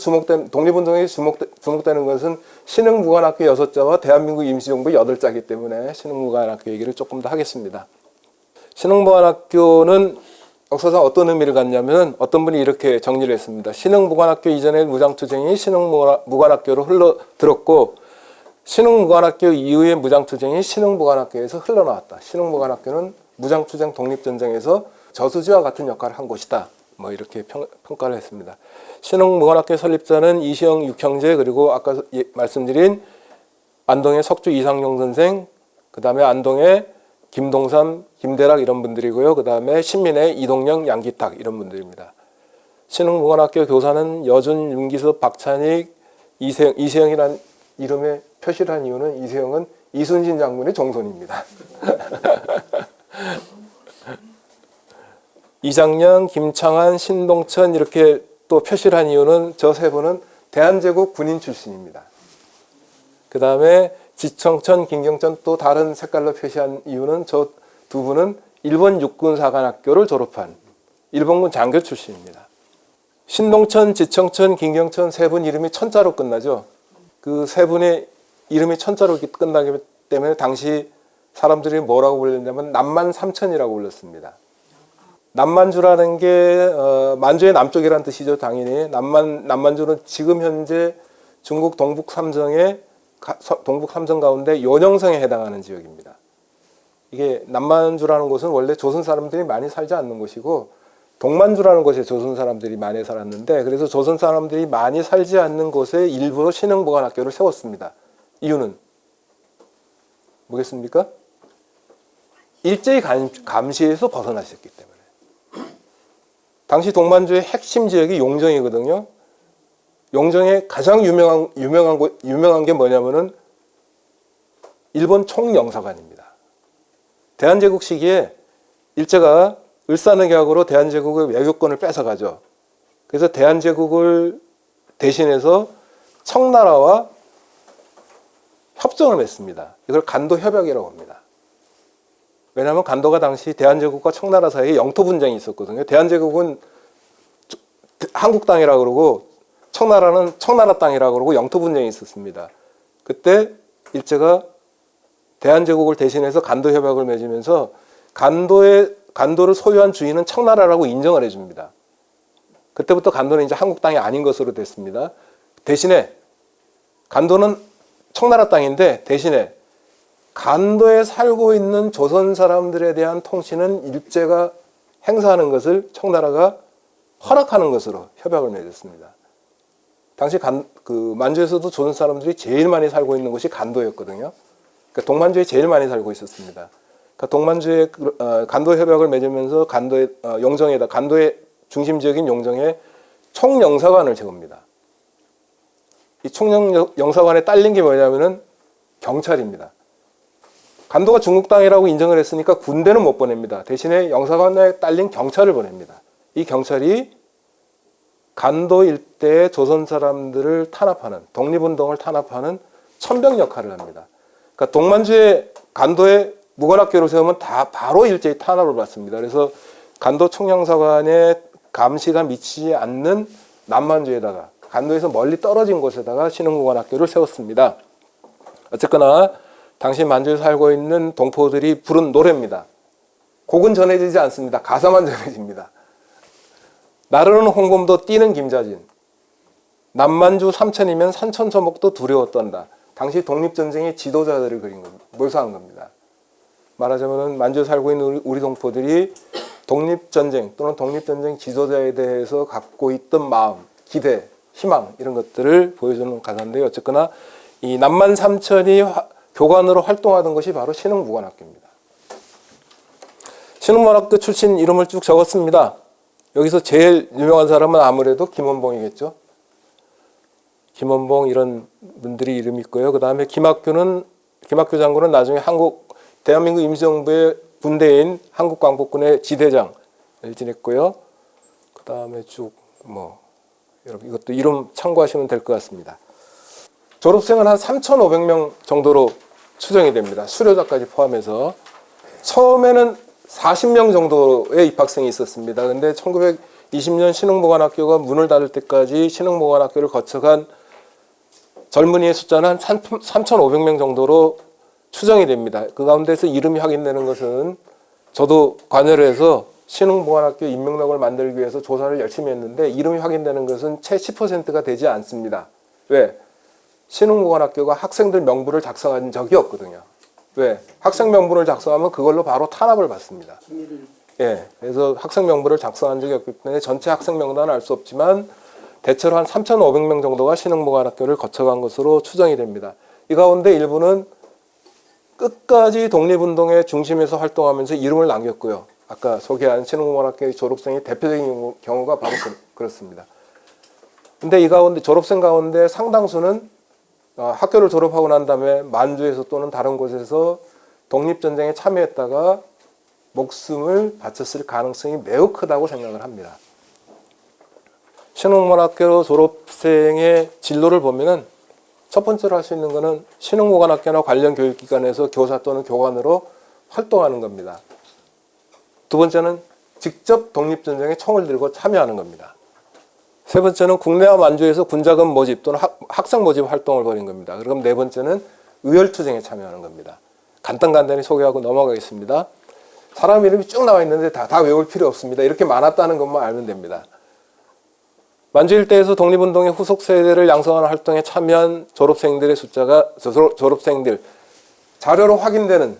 독립운동에 주목되는 것은 신흥무관학교 6자와 대한민국 임시정부 8자이기 때문에 신흥무관학교 얘기를 조금 더 하겠습니다. 신흥무관학교는 역사상 어떤 의미를 갖냐면 어떤 분이 이렇게 정리를 했습니다. 신흥무관학교 이전의 무장투쟁이 신흥무관학교로 흘러들었고 신흥무관학교 이후의 무장투쟁이 신흥무관학교에서 흘러나왔다. 신흥무관학교는 무장투쟁 독립전쟁에서 저수지와 같은 역할을 한 곳이다. 뭐 이렇게 평가를 했습니다. 신흥무관학교 설립자는 이시영 육형제 그리고 아까 말씀드린 안동의 석주 이상용 선생, 그 다음에 안동의 김동삼, 김대락 이런 분들이고요. 그 다음에 신민의 이동영, 양기탁 이런 분들입니다. 신흥무관학교 교사는 여준, 윤기섭, 박찬익, 이세영이라는 이름에 표시를 한 이유는 이세영은 이순신 장군의 종손입니다. 이장령, 김창환, 신동천 이렇게 또 표시를 한 이유는 저 세 분은 대한제국 군인 출신입니다. 그 다음에 지청천, 김경천 또 다른 색깔로 표시한 이유는 저 두 분은 일본 육군사관학교를 졸업한 일본군 장교 출신입니다. 신동천, 지청천, 김경천 세 분 이름이 천자로 끝나죠. 그 세 분의 이름이 천자로 끝나기 때문에 당시 사람들이 뭐라고 불렸냐면 남만삼천이라고 불렀습니다. 남만주라는 게 만주의 남쪽이라는 뜻이죠. 당연히 남만주는 지금 현재 중국 동북 삼성 가운데 연영성에 해당하는 지역입니다. 이게 남만주라는 곳은 원래 조선 사람들이 많이 살지 않는 곳이고 동만주라는 곳에 조선 사람들이 많이 살았는데 그래서 조선 사람들이 많이 살지 않는 곳에 일부러 신흥보관학교를 세웠습니다. 이유는 뭐겠습니까? 일제히 감시에서 벗어나셨기 때문에. 당시 동만주의 핵심 지역이 용정이거든요. 용정에 가장 유명한 게 뭐냐면은 일본 총영사관입니다. 대한제국 시기에 일제가 을사늑 계약으로 대한제국의 외교권을 뺏어가죠. 그래서 대한제국을 대신해서 청나라와 협정을 맺습니다. 이걸 간도협약이라고 합니다. 왜냐하면 간도가 당시 대한제국과 청나라 사이에 영토 분쟁이 있었거든요. 대한제국은 한국 땅이라고 그러고 청나라는 청나라 땅이라고 그러고 영토 분쟁이 있었습니다. 그때 일제가 대한제국을 대신해서 간도협약을 맺으면서 간도를 소유한 주인은 청나라라고 인정을 해줍니다. 그때부터 간도는 이제 한국 땅이 아닌 것으로 됐습니다. 대신에 간도는 청나라 땅인데 대신에 간도에 살고 있는 조선 사람들에 대한 통치는 일제가 행사하는 것을 청나라가 허락하는 것으로 협약을 맺었습니다. 당시 만주에서도 조선 사람들이 제일 많이 살고 있는 곳이 간도였거든요. 그러니까 동만주에 제일 많이 살고 있었습니다. 그러니까 동만주에 간도 협약을 맺으면서 간도의 중심 지역인 용정에 총영사관을 세웁니다. 이 총영사관에 딸린 게 뭐냐면은 경찰입니다. 간도가 중국 땅이라고 인정을 했으니까 군대는 못 보냅니다. 대신에 영사관에 딸린 경찰을 보냅니다. 이 경찰이 간도 일대의 조선 사람들을 탄압하는, 독립운동을 탄압하는 천병 역할을 합니다. 그러니까 동만주에 간도에 무관학교를 세우면 다 바로 일제히 탄압을 받습니다. 그래서 간도 총영사관에 감시가 미치지 않는 남만주에다가 간도에서 멀리 떨어진 곳에다가 신흥무관학교를 세웠습니다. 어쨌거나 당시 만주에 살고 있는 동포들이 부른 노래입니다. 곡은 전해지지 않습니다. 가사만 전해집니다. 나르는 홍범도 뛰는 김자진, 남만주 삼천이면 산천초목도 두려워 떤다. 당시 독립전쟁의 지도자들을 그린 겁니다. 묘사한 겁니다. 말하자면 만주에 살고 있는 우리 동포들이 독립전쟁 또는 독립전쟁 지도자에 대해서 갖고 있던 마음, 기대, 희망 이런 것들을 보여주는 가사인데요. 어쨌거나 이 남만 삼천이 교관으로 활동하던 것이 바로 신흥무관학교입니다. 신흥무관학교 출신 이름을 쭉 적었습니다. 여기서 제일 유명한 사람은 아무래도 김원봉이겠죠. 김원봉 이런 분들이 이름이 있고요. 그 다음에 김학규 장군은 나중에 대한민국 임시정부의 군대인 한국광복군의 지대장을 지냈고요. 그 다음에 쭉 여러분 이것도 이름 참고하시면 될 것 같습니다. 졸업생은 한 3,500명 정도로 추정이 됩니다. 수료자까지 포함해서. 처음에는 40명 정도의 입학생이 있었습니다. 근데 1920년 신흥무관학교가 문을 닫을 때까지 신흥무관학교를 거쳐간 젊은이의 숫자는 한 3,500명 정도로 추정이 됩니다. 그 가운데서 이름이 확인되는 것은 저도 관여를 해서 신흥무관학교 인명록을 만들기 위해서 조사를 열심히 했는데 이름이 확인되는 것은 채 10%가 되지 않습니다. 왜? 신흥무관학교가 학생들 명부를 작성한 적이 없거든요. 왜? 학생 명부를 작성하면 그걸로 바로 탄압을 받습니다. 예, 그래서 학생 명부를 작성한 적이 없기 때문에 전체 학생 명단은 알 수 없지만 대체로 한 3,500명 정도가 신흥무관학교를 거쳐간 것으로 추정이 됩니다. 이 가운데 일부는 끝까지 독립운동의 중심에서 활동하면서 이름을 남겼고요. 아까 소개한 신흥무관학교의 졸업생이 대표적인 경우가 바로 그렇습니다. 근데 이 가운데 졸업생 가운데 상당수는 학교를 졸업하고 난 다음에 만주에서 또는 다른 곳에서 독립전쟁에 참여했다가 목숨을 바쳤을 가능성이 매우 크다고 생각을 합니다. 신흥무관학교 졸업생의 진로를 보면은 첫 번째로 할 수 있는 것은 신흥무관학교나 관련 교육기관에서 교사 또는 교관으로 활동하는 겁니다. 두 번째는 직접 독립전쟁에 총을 들고 참여하는 겁니다. 세 번째는 국내와 만주에서 군자금 모집 또는 학생 모집 활동을 벌인 겁니다. 그럼 네 번째는 의열투쟁에 참여하는 겁니다. 간단히 소개하고 넘어가겠습니다. 사람 이름이 쭉 나와 있는데 다 외울 필요 없습니다. 이렇게 많았다는 것만 알면 됩니다. 만주 일대에서 독립운동의 후속 세대를 양성하는 활동에 참여한 졸업생들의 숫자가 졸업생들 자료로 확인되는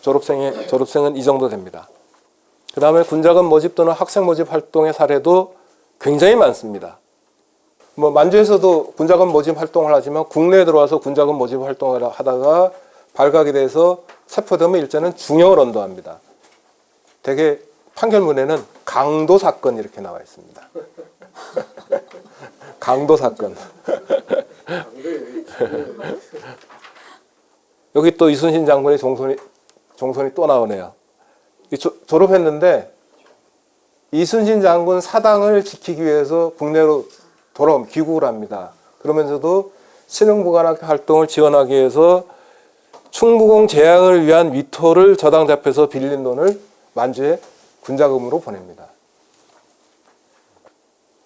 졸업생은 이 정도 됩니다. 그 다음에 군자금 모집 또는 학생 모집 활동의 사례도 굉장히 많습니다. 뭐 만주에서도 군자금 모집 활동을 하지만 국내에 들어와서 군자금 모집 활동을 하다가 발각이 돼서 체포되면 일제는 중형을 언도합니다. 대개 판결문에는 강도 사건 이렇게 나와 있습니다. 강도 사건. 여기 또 이순신 장군의 종손이 또 나오네요. 졸업했는데 이순신 장군 사당을 지키기 위해서 국내로 귀국을 합니다. 그러면서도 신흥무관학교 활동을 지원하기 위해서 충무공 재앙을 위한 위토를 저당 잡혀서 빌린 돈을 만주에 군자금으로 보냅니다.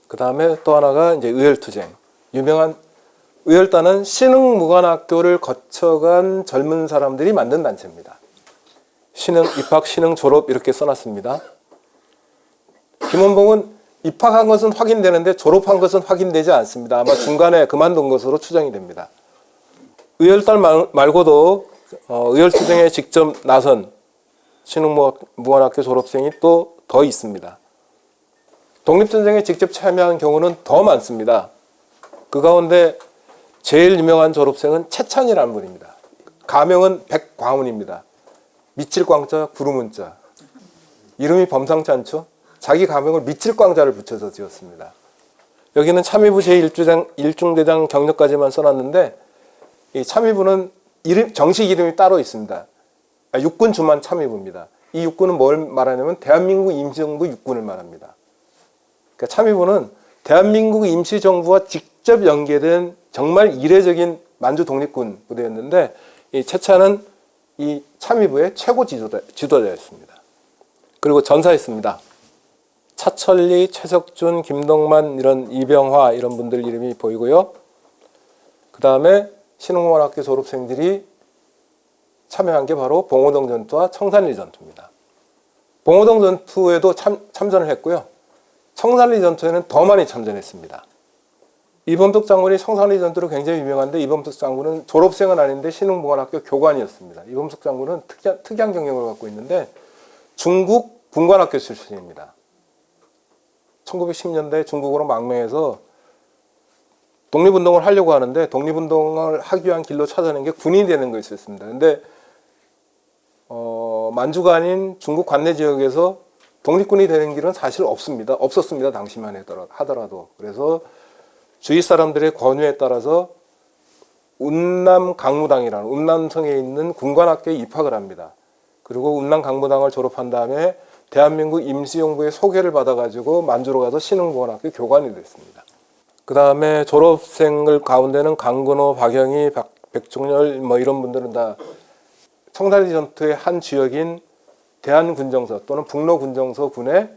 그 다음에 또 하나가 이제 의열투쟁. 유명한 의열단은 신흥무관학교를 거쳐간 젊은 사람들이 만든 단체입니다. 신흥 입학, 신흥 졸업 이렇게 써놨습니다. 김원봉은 입학한 것은 확인되는데 졸업한 것은 확인되지 않습니다. 아마 중간에 그만둔 것으로 추정이 됩니다. 의열단 말고도 의열투쟁에 직접 나선 신흥무관학교 졸업생이 또 더 있습니다. 독립전쟁에 직접 참여한 경우는 더 많습니다. 그 가운데 제일 유명한 졸업생은 최찬이라는 분입니다. 가명은 백광훈입니다. 미칠광자 구루문자. 이름이 범상치 않죠? 자기 가명을 미칠광자를 붙여서 지었습니다. 여기는 참의부 제1중대장 경력까지만 써놨는데 이 참의부는 정식 이름이 따로 있습니다. 육군 주만 참의부입니다. 이 육군은 뭘 말하냐면 대한민국 임시정부 육군을 말합니다. 그러니까 참의부는 대한민국 임시정부와 직접 연계된 정말 이례적인 만주 독립군 부대였는데 이 최찬은 이 참의부의 최고 지도자였습니다. 그리고 전사했습니다. 차철리, 최석준, 김동만 이런 이병화 이런 분들 이름이 보이고요. 그 다음에 신흥무관학교 졸업생들이 참여한 게 바로 봉오동 전투와 청산리 전투입니다. 봉오동 전투에도 참전을 했고요. 청산리 전투에는 더 많이 참전했습니다. 이범석 장군이 청산리 전투로 굉장히 유명한데 이범석 장군은 졸업생은 아닌데 신흥무관학교 교관이었습니다. 이범석 장군은 특이한 경력을 갖고 있는데 중국 군관학교 출신입니다. 1910년대 중국으로 망명해서 독립운동을 하려고 하는데 독립운동을 하기 위한 길로 찾아낸 게 군인이 되는 것이었습니다. 근데 만주가 아닌 중국 관내 지역에서 독립군이 되는 길은 사실 없었습니다. 당시만 하더라도. 그래서 주위 사람들의 권유에 따라서 운남 강무당이라는 운남성에 있는 군관학교에 입학을 합니다. 그리고 운남 강무당을 졸업한 다음에 대한민국 임시정부의 소개를 받아가지고 만주로 가서 신흥무관학교 교관이 됐습니다. 그 다음에 졸업생들 가운데는 강근호, 박영희, 백종열 뭐 이런 분들은 다 청산리 전투의 한 주역인 대한군정서 또는 북로군정서 군의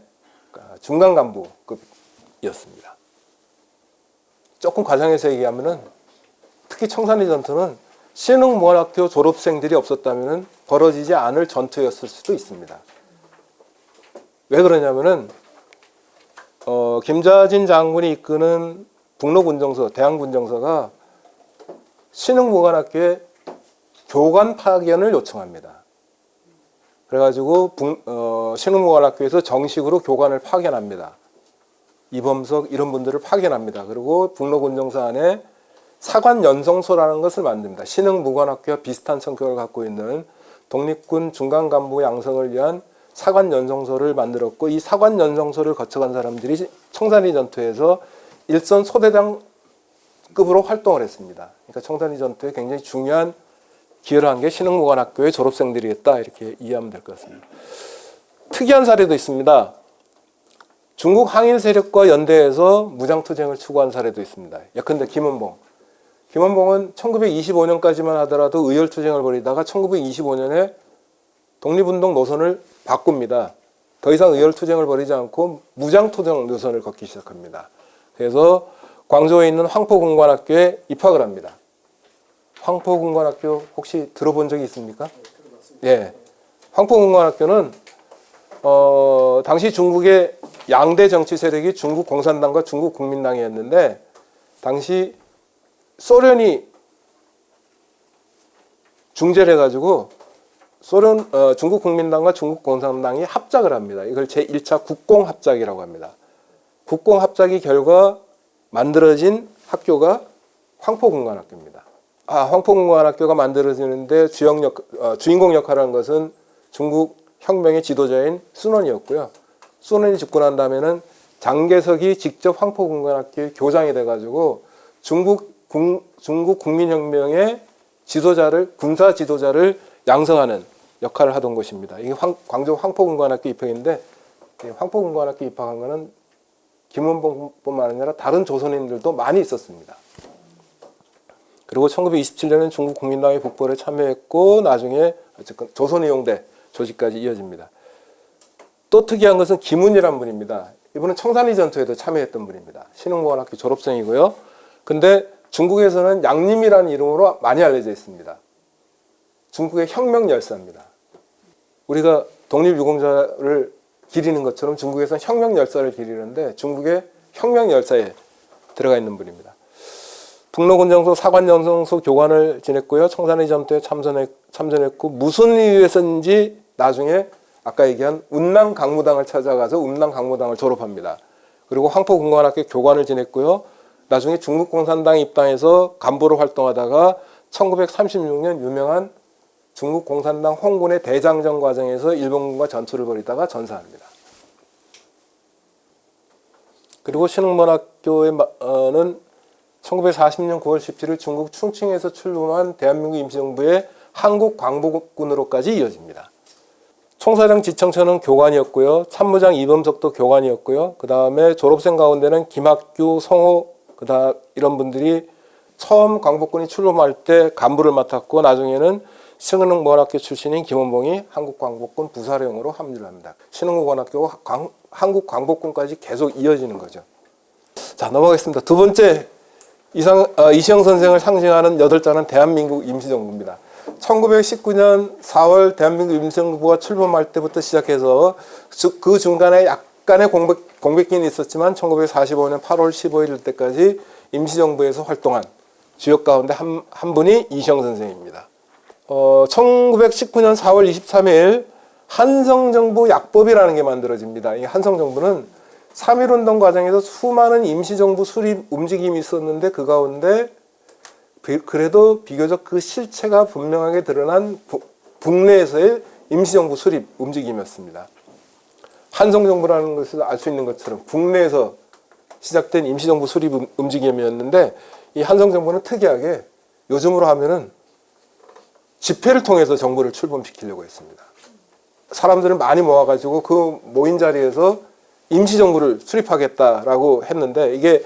중간 간부급이었습니다. 조금 과장해서 얘기하면은 특히 청산리 전투는 신흥무관학교 졸업생들이 없었다면은 벌어지지 않을 전투였을 수도 있습니다. 왜 그러냐면은 김자진 장군이 이끄는 북로군정서, 대한군정서가 신흥무관학교에 교관 파견을 요청합니다. 그래가지고 신흥무관학교에서 정식으로 교관을 파견합니다. 이범석 이런 분들을 파견합니다. 그리고 북로군정서 안에 사관연성소라는 것을 만듭니다. 신흥무관학교와 비슷한 성격을 갖고 있는 독립군 중간간부 양성을 위한 사관연성소를 만들었고 이 사관연성소를 거쳐간 사람들이 청산리 전투에서 일선 소대장급으로 활동을 했습니다. 그러니까 청산리 전투에 굉장히 중요한 기여를 한 게 신흥무관학교의 졸업생들이었다 이렇게 이해하면 될 것 같습니다. 특이한 사례도 있습니다. 중국 항일 세력과 연대해서 무장투쟁을 추구한 사례도 있습니다. 예컨대 김원봉. 김원봉은 1925년까지만 하더라도 의열투쟁을 벌이다가 1925년에 독립운동 노선을 바꿉니다. 더 이상 의열투쟁을 벌이지 않고 무장투쟁 노선을 걷기 시작합니다. 그래서 광저우에 있는 황포군관학교에 입학을 합니다. 황포군관학교 혹시 들어본 적이 있습니까? 네, 들어봤습니다. 예. 황포군관학교는 당시 중국의 양대 정치 세력이 중국 공산당과 중국 국민당이었는데 당시 소련이 중재를 해가지고 중국 국민당과 중국 공산당이 합작을 합니다. 이걸 제1차 국공합작이라고 합니다. 국공합작이 결과 만들어진 학교가 황포군관학교입니다. 황포군관학교가 만들어지는데 주인공 역할을 한 것은 중국 혁명의 지도자인 순원이었고요. 순원이 죽고 난 다음에는 장개석이 직접 황포군관학교의 교장이 돼가지고 중국 국민혁명의 군사 지도자를 양성하는 역할을 하던 곳입니다. 이게 광주 황포군관학교 입학인데, 황포군관학교 입학한 것은 김원봉뿐만 아니라 다른 조선인들도 많이 있었습니다. 그리고 1927년에는 중국 국민당의 북벌에 참여했고 나중에 어쨌든 조선의용대 조직까지 이어집니다. 또 특이한 것은 김운이라는 분입니다. 이분은 청산리 전투에도 참여했던 분입니다. 신흥공학교 졸업생이고요. 근데 중국에서는 양림이라는 이름으로 많이 알려져 있습니다. 중국의 혁명 열사입니다. 우리가 독립유공자를 기리는 것처럼 중국에서는 혁명 열사를 기리는데 중국의 혁명 열사에 들어가 있는 분입니다. 북로군정소 사관연성소 교관을 지냈고요. 청산리 전투에 참전했고 무슨 이유에서인지 나중에 아까 얘기한 운남 강무당을 찾아가서 운남 강무당을 졸업합니다. 그리고 황포군관학교 교관을 지냈고요. 나중에 중국 공산당 입당해서 간부로 활동하다가 1936년 유명한 중국 공산당 홍군의 대장정 과정에서 일본군과 전투를 벌이다가 전사합니다. 그리고 신흥문학교는 1940년 9월 17일 중국 충칭에서 출범한 대한민국 임시정부의 한국광복군으로까지 이어집니다. 총사령 지청천은 교관이었고요. 참모장 이범석도 교관이었고요. 그 다음에 졸업생 가운데는 김학규, 성호, 이런 분들이 처음 광복군이 출범할 때 간부를 맡았고 나중에는 신흥문학교 출신인 김원봉이 한국광복군 부사령으로 합류를 합니다. 신흥문학교가 한국광복군까지 계속 이어지는 거죠. 자, 넘어가겠습니다. 두 번째 이시영 선생을 상징하는 8자는 대한민국 임시정부입니다. 1919년 4월 대한민국 임시정부가 출범할 때부터 시작해서 그 중간에 약간의 공백기는 있었지만 1945년 8월 15일 때까지 임시정부에서 활동한 주역 가운데 한 분이 이시영 선생입니다. 1919년 4월 23일 한성정부 약법이라는 게 만들어집니다. 이 한성정부는 3.1운동 과정에서 수많은 임시정부 수립 움직임이 있었는데 그 가운데 그래도 비교적 그 실체가 분명하게 드러난 국내에서의 임시정부 수립 움직임이었습니다. 한성정부라는 것을 알 수 있는 것처럼 국내에서 시작된 임시정부 수립 움직임이었는데 이 한성정부는 특이하게 요즘으로 하면은 집회를 통해서 정부를 출범시키려고 했습니다. 사람들을 많이 모아가지고 그 모인 자리에서 임시정부를 수립하겠다라고 했는데 이게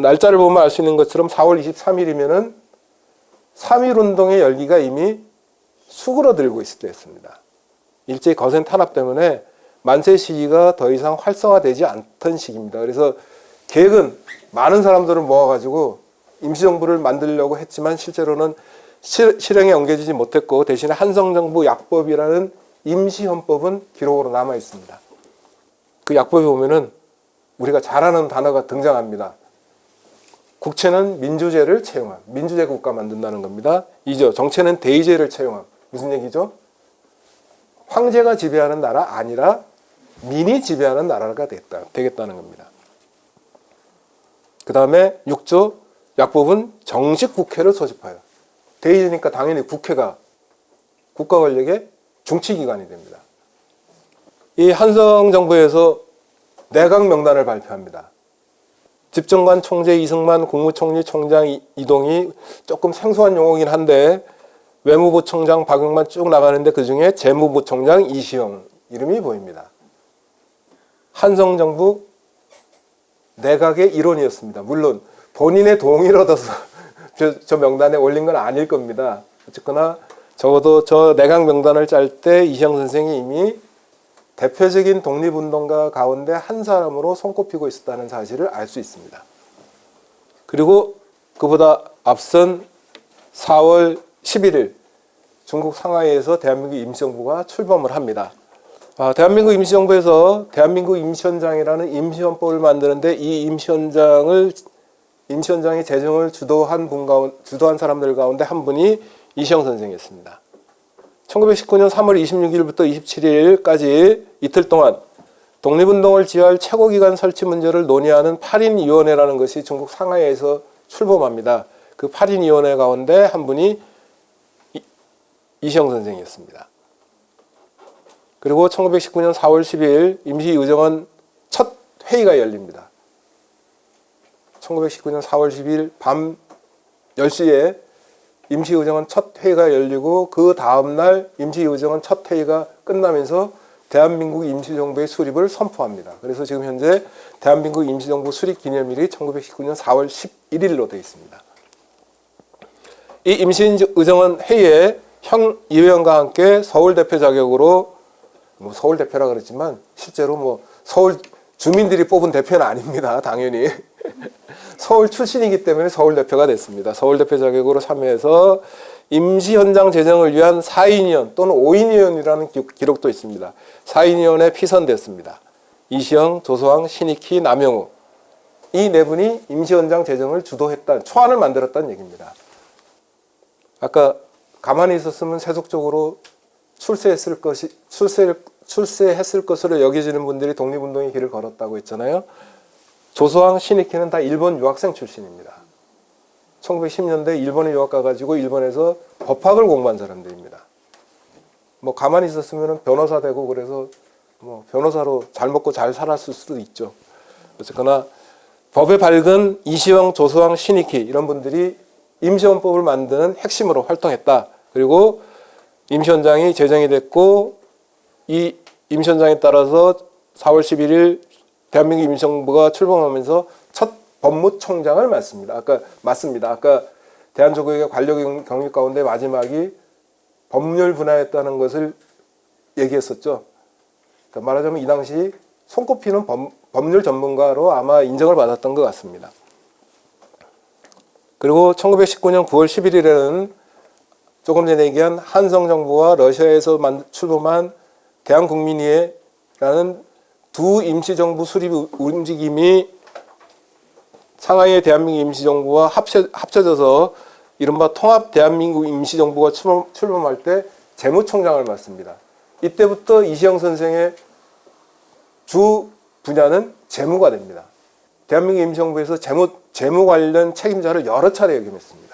날짜를 보면 알 수 있는 것처럼 4월 23일이면은 3.1운동의 열기가 이미 수그러들고 있을 때였습니다. 일제히 거센 탄압 때문에 만세 시기가 더 이상 활성화되지 않던 시기입니다. 그래서 계획은 많은 사람들을 모아가지고 임시정부를 만들려고 했지만 실제로는 실행에 옮겨지지 못했고 대신에 한성정부 약법이라는 임시헌법은 기록으로 남아 있습니다. 그 약법에 보면은 우리가 잘 아는 단어가 등장합니다. 국채는 민주제를 채용함. 민주제 국가 만든다는 겁니다. 2조 정체는 대의제를 채용함. 무슨 얘기죠? 황제가 지배하는 나라 아니라 민이 지배하는 나라가 되겠다는 겁니다. 그 다음에 6조 약법은 정식 국회를 소집하여. 대의제니까 당연히 국회가 국가 권력의 중치기관이 됩니다. 이 한성정부에서 내각 명단을 발표합니다. 집정관 총재 이승만, 국무총리 총장 이동희, 조금 생소한 용어긴 한데 외무부총장 박용만 쭉 나가는데 그중에 재무부총장 이시영 이름이 보입니다. 한성정부 내각의 일원이었습니다. 물론 본인의 동의를 얻어서 저 명단에 올린 건 아닐 겁니다. 어쨌거나 적어도 저 내각 명단을 짤 때 이시영 선생이 이미 대표적인 독립운동가 가운데 한 사람으로 손꼽히고 있었다는 사실을 알 수 있습니다. 그리고 그보다 앞선 4월 11일 중국 상하이에서 대한민국 임시정부가 출범을 합니다. 대한민국 임시정부에서 대한민국 임시원장이라는 임시헌법을 만드는데 이 임시원장의 재정을 주도한 사람들 가운데 한 분이 이시영 선생이었습니다. 1919년 3월 26일부터 27일까지 이틀 동안 독립운동을 지휘할 최고기관 설치 문제를 논의하는 8인위원회라는 것이 중국 상하이에서 출범합니다. 그 8인위원회 가운데 한 분이 이시영 선생이었습니다. 그리고 1919년 4월 10일 임시의정원 첫 회의가 열립니다. 1919년 4월 10일 밤 10시에 임시의정원 첫 회의가 열리고 그 다음날 임시의정원 첫 회의가 끝나면서 대한민국 임시정부의 수립을 선포합니다. 그래서 지금 현재 대한민국 임시정부 수립 기념일이 1919년 4월 11일로 되어 있습니다. 이 임시의정원 회의에 형 이회영과 함께 서울 대표 자격으로 서울 대표라 그랬지만 실제로 서울 주민들이 뽑은 대표는 아닙니다. 당연히 서울 출신이기 때문에 서울 대표가 됐습니다. 서울 대표 자격으로 참여해서 임시 현장 재정을 위한 4인위원 또는 5인위원이라는 기록도 있습니다. 4인위원에 피선됐습니다. 이시영, 조소왕, 신익희, 남영우 이 네 분이 임시 현장 재정을 주도했다, 초안을 만들었다는 얘기입니다. 아까 가만히 있었으면 세속적으로 출세했을 것으로 여겨지는 분들이 독립운동의 길을 걸었다고 했잖아요. 조소왕, 신익희는 다 일본 유학생 출신입니다. 1910년대 일본에 유학 가가지고 일본에서 법학을 공부한 사람들입니다. 가만히 있었으면 변호사 되고 그래서 변호사로 잘 먹고 잘 살았을 수도 있죠. 어쨌거나 법에 밝은 이시영, 조소왕, 신익희 이런 분들이 임시헌법을 만드는 핵심으로 활동했다. 그리고 임시원장이 제정이 됐고 이 임시원장에 따라서 4월 11일 대한민국 임시정부가 출범하면서 첫 법무총장을 맡습니다. 아까 대한민국의 관력 경력 가운데 마지막이 법률 분야였다는 것을 얘기했었죠. 그러니까 말하자면 이 당시 손꼽히는 법률 전문가로 아마 인정을 받았던 것 같습니다. 그리고 1919년 9월 11일에는 조금 전에 얘기한 한성정부와 러시아에서 출범한 대한국민회라는 두 임시정부 수립 움직임이 상하이의 대한민국 임시정부와 합쳐져서 이른바 통합 대한민국 임시정부가 출범할 때 재무총장을 맡습니다. 이때부터 이시영 선생의 주 분야는 재무가 됩니다. 대한민국 임시정부에서 재무 관련 책임자를 여러 차례 역임했습니다.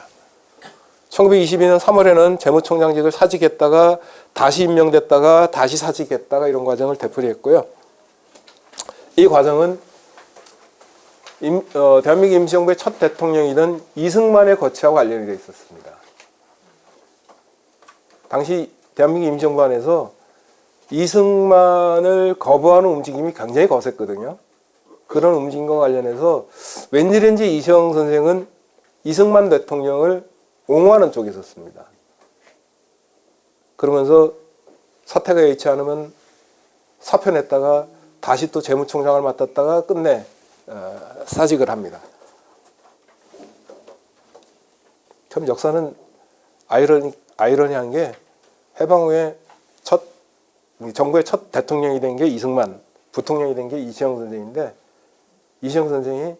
1922년 3월에는 재무총장직을 사직했다가 다시 임명됐다가 다시 사직했다가 이런 과정을 되풀이했고요. 이 과정은 대한민국 임시정부의 첫 대통령이던 이승만의 거취와 관련이 되어 있었습니다. 당시 대한민국 임시정부 안에서 이승만을 거부하는 움직임이 굉장히 거셌거든요. 그런 움직임과 관련해서 왠지 이시영 선생은 이승만 대통령을 옹호하는 쪽에 있었습니다. 그러면서 사태가 여의치 않으면 사표냈다가 다시 또 재무총장을 맡았다가 끝내 사직을 합니다. 참 역사는 아이러니한 게 해방 후에 정부의 첫 대통령이 된 게 이승만, 부통령이 된 게 이시영 선생인데 이시영 선생이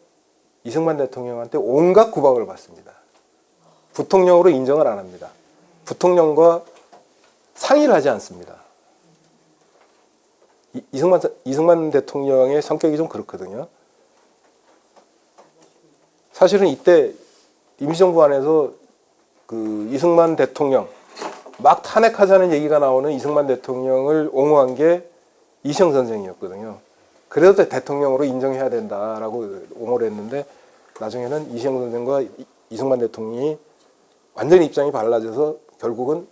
이승만 대통령한테 온갖 구박을 받습니다. 부통령으로 인정을 안 합니다. 부통령과 상의를 하지 않습니다. 이승만 대통령의 성격이 좀 그렇거든요. 사실은 이때 임시정부 안에서 이승만 대통령 막 탄핵하자는 얘기가 나오는 이승만 대통령을 옹호한 게 이시영 선생이었거든요. 그래도 대통령으로 인정해야 된다라고 옹호를 했는데 나중에는 이시영 선생과 이승만 대통령이 완전히 입장이 달라져서 결국은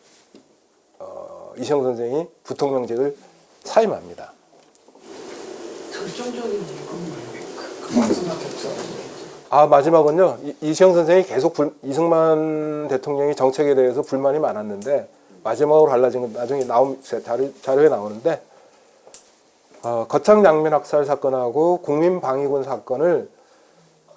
이시영 선생이 부통령직을 사임합니다. 결정적인 이유가 마지막에 마지막은요. 이시영 선생이 계속 이승만 대통령의 정책에 대해서 불만이 많았는데 마지막으로 갈라진 건 나중에 자료에 나오는데 거창장면 학살 사건하고 국민방위군 사건을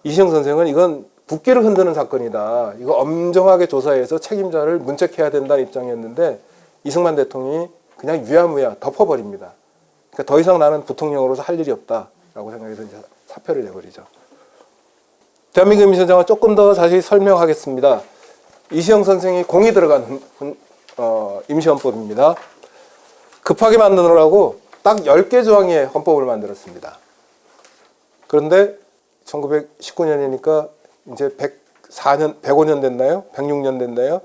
이시영 선생은 이건 국기를 흔드는 사건이다. 이거 엄정하게 조사해서 책임자를 문책해야 된다는 입장이었는데 이승만 대통령이 그냥 유야무야 덮어버립니다. 그러니까 더 이상 나는 부통령으로서 할 일이 없다라고 생각해서 이제 사표를 내버리죠. 대한민국 임시정부는 조금 더 자세히 설명하겠습니다. 이시영 선생이 공이 들어간 임시헌법입니다. 급하게 만드느라고 딱 10개 조항의 헌법을 만들었습니다. 그런데 1919년이니까 이제 105년 됐나요? 106년 됐나요?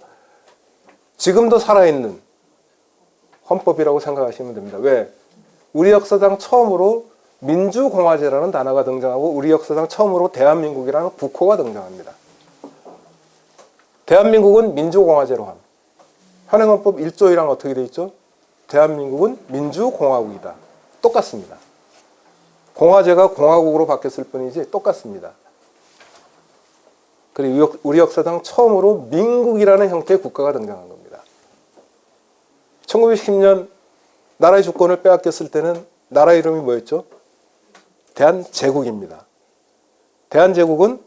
지금도 살아있는 헌법이라고 생각하시면 됩니다. 왜? 우리 역사상 처음으로 민주공화제라는 단어가 등장하고 우리 역사상 처음으로 대한민국이라는 국호가 등장합니다. 대한민국은 민주공화제로 함. 현행헌법 1조이랑 어떻게 돼 있죠? 대한민국은 민주공화국이다. 똑같습니다. 공화제가 공화국으로 바뀌었을 뿐이지 똑같습니다. 그리고 우리 역사상 처음으로 민국이라는 형태의 국가가 등장한 겁니다. 1910년 나라의 주권을 빼앗겼을 때는 나라 이름이 뭐였죠? 대한제국입니다. 대한제국은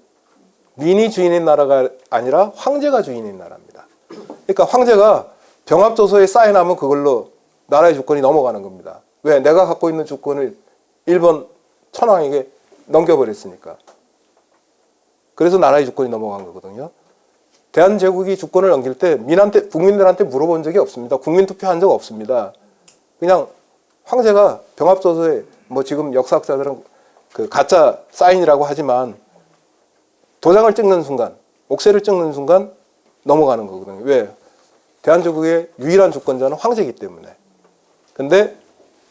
민이 주인인 나라가 아니라 황제가 주인인 나라입니다. 그러니까 황제가 병합조서에 사인하면 그걸로 나라의 주권이 넘어가는 겁니다. 왜? 내가 갖고 있는 주권을 일본 천황에게 넘겨버렸으니까. 그래서 나라의 주권이 넘어간 거거든요. 대한제국이 주권을 넘길 때 국민들한테 물어본 적이 없습니다. 국민투표한 적 없습니다. 그냥 황제가 병합조서에 뭐 지금 역사학자들은 그 가짜 사인이라고 하지만 도장을 찍는 순간, 옥새를 찍는 순간 넘어가는 거거든요. 왜? 대한제국의 유일한 주권자는 황제이기 때문에. 근데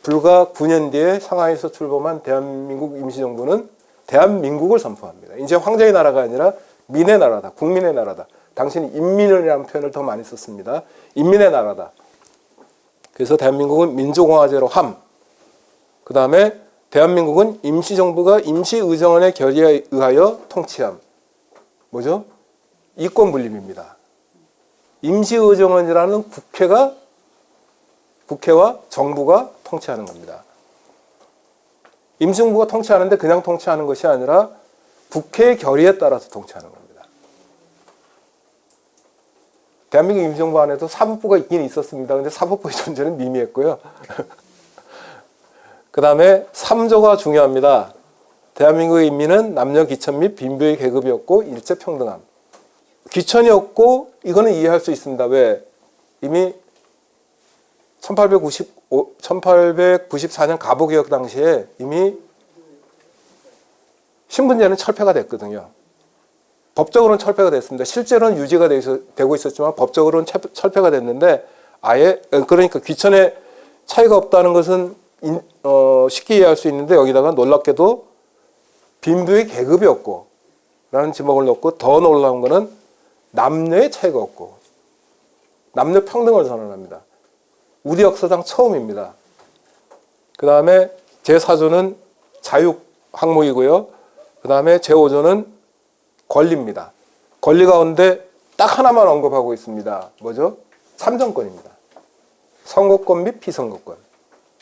불과 9년 뒤에 상하이에서 출범한 대한민국 임시정부는 대한민국을 선포합니다. 이제 황제의 나라가 아니라 민의 나라다. 국민의 나라다. 당신이 인민이라는 표현을 더 많이 썼습니다. 인민의 나라다. 그래서 대한민국은 민주공화제로 함. 그 다음에 대한민국은 임시정부가 임시의정원의 결의에 의하여 통치함. 뭐죠? 이권분립입니다. 임시의정원이라는 국회와 정부가 통치하는 겁니다. 임시정부가 통치하는데 그냥 통치하는 것이 아니라 국회의 결의에 따라서 통치하는 겁니다. 대한민국 임시정부 안에도 사법부가 있긴 있었습니다. 근데 사법부의 존재는 미미했고요. 그 다음에 3조가 중요합니다. 대한민국의 인민은 남녀 귀천 및 빈부의 계급이 없고 일체 평등함. 귀천이 없고 이거는 이해할 수 있습니다. 왜? 이미 1894년 가보개혁 당시에 이미 신분제는 철폐가 됐거든요. 법적으로는 철폐가 됐습니다. 실제로는 유지가 되고 있었지만 법적으로는 철폐가 됐는데 아예 그러니까 귀천의 차이가 없다는 것은 쉽게 이해할 수 있는데 여기다가 놀랍게도 빈부의 계급이 없고 라는 지목을 넣고 더 놀라운 것은 남녀의 차이가 없고 남녀 평등을 선언합니다. 우리 역사상 처음입니다. 그 다음에 제4조는 자육 항목이고요. 그 다음에 제5조는 권리입니다. 권리 가운데 딱 하나만 언급하고 있습니다. 뭐죠? 참정권입니다. 선거권 및 피선거권.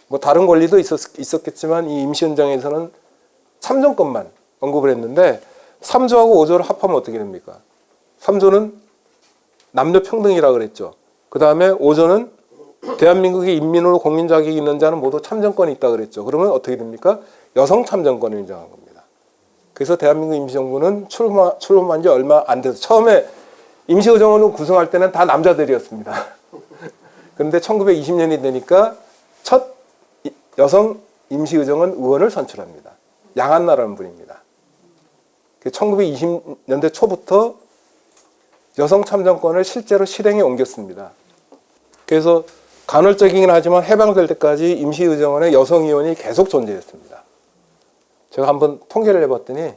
뭐 다른 권리도 있었겠지만 이 임시헌정에서는 참정권만 언급을 했는데 3조하고 5조를 합하면 어떻게 됩니까? 3조는 남녀 평등이라고 그랬죠. 그 다음에 5조는 대한민국의 인민으로 공민 자격이 있는 자는 모두 참정권이 있다 그랬죠. 그러면 어떻게 됩니까? 여성 참정권을 인정한 겁니다. 그래서 대한민국 임시정부는 출범한 지 얼마 안 돼서 처음에 임시의정원을 구성할 때는 다 남자들이었습니다. 그런데 1920년이 되니까 첫 여성 임시의정원 의원을 선출합니다. 양한나라는 분입니다. 1920년대 초부터 여성 참정권을 실제로 실행에 옮겼습니다. 그래서 간헐적이긴 하지만 해방될 때까지 임시의정원에 여성의원이 계속 존재했습니다. 제가 한번 통계를 해봤더니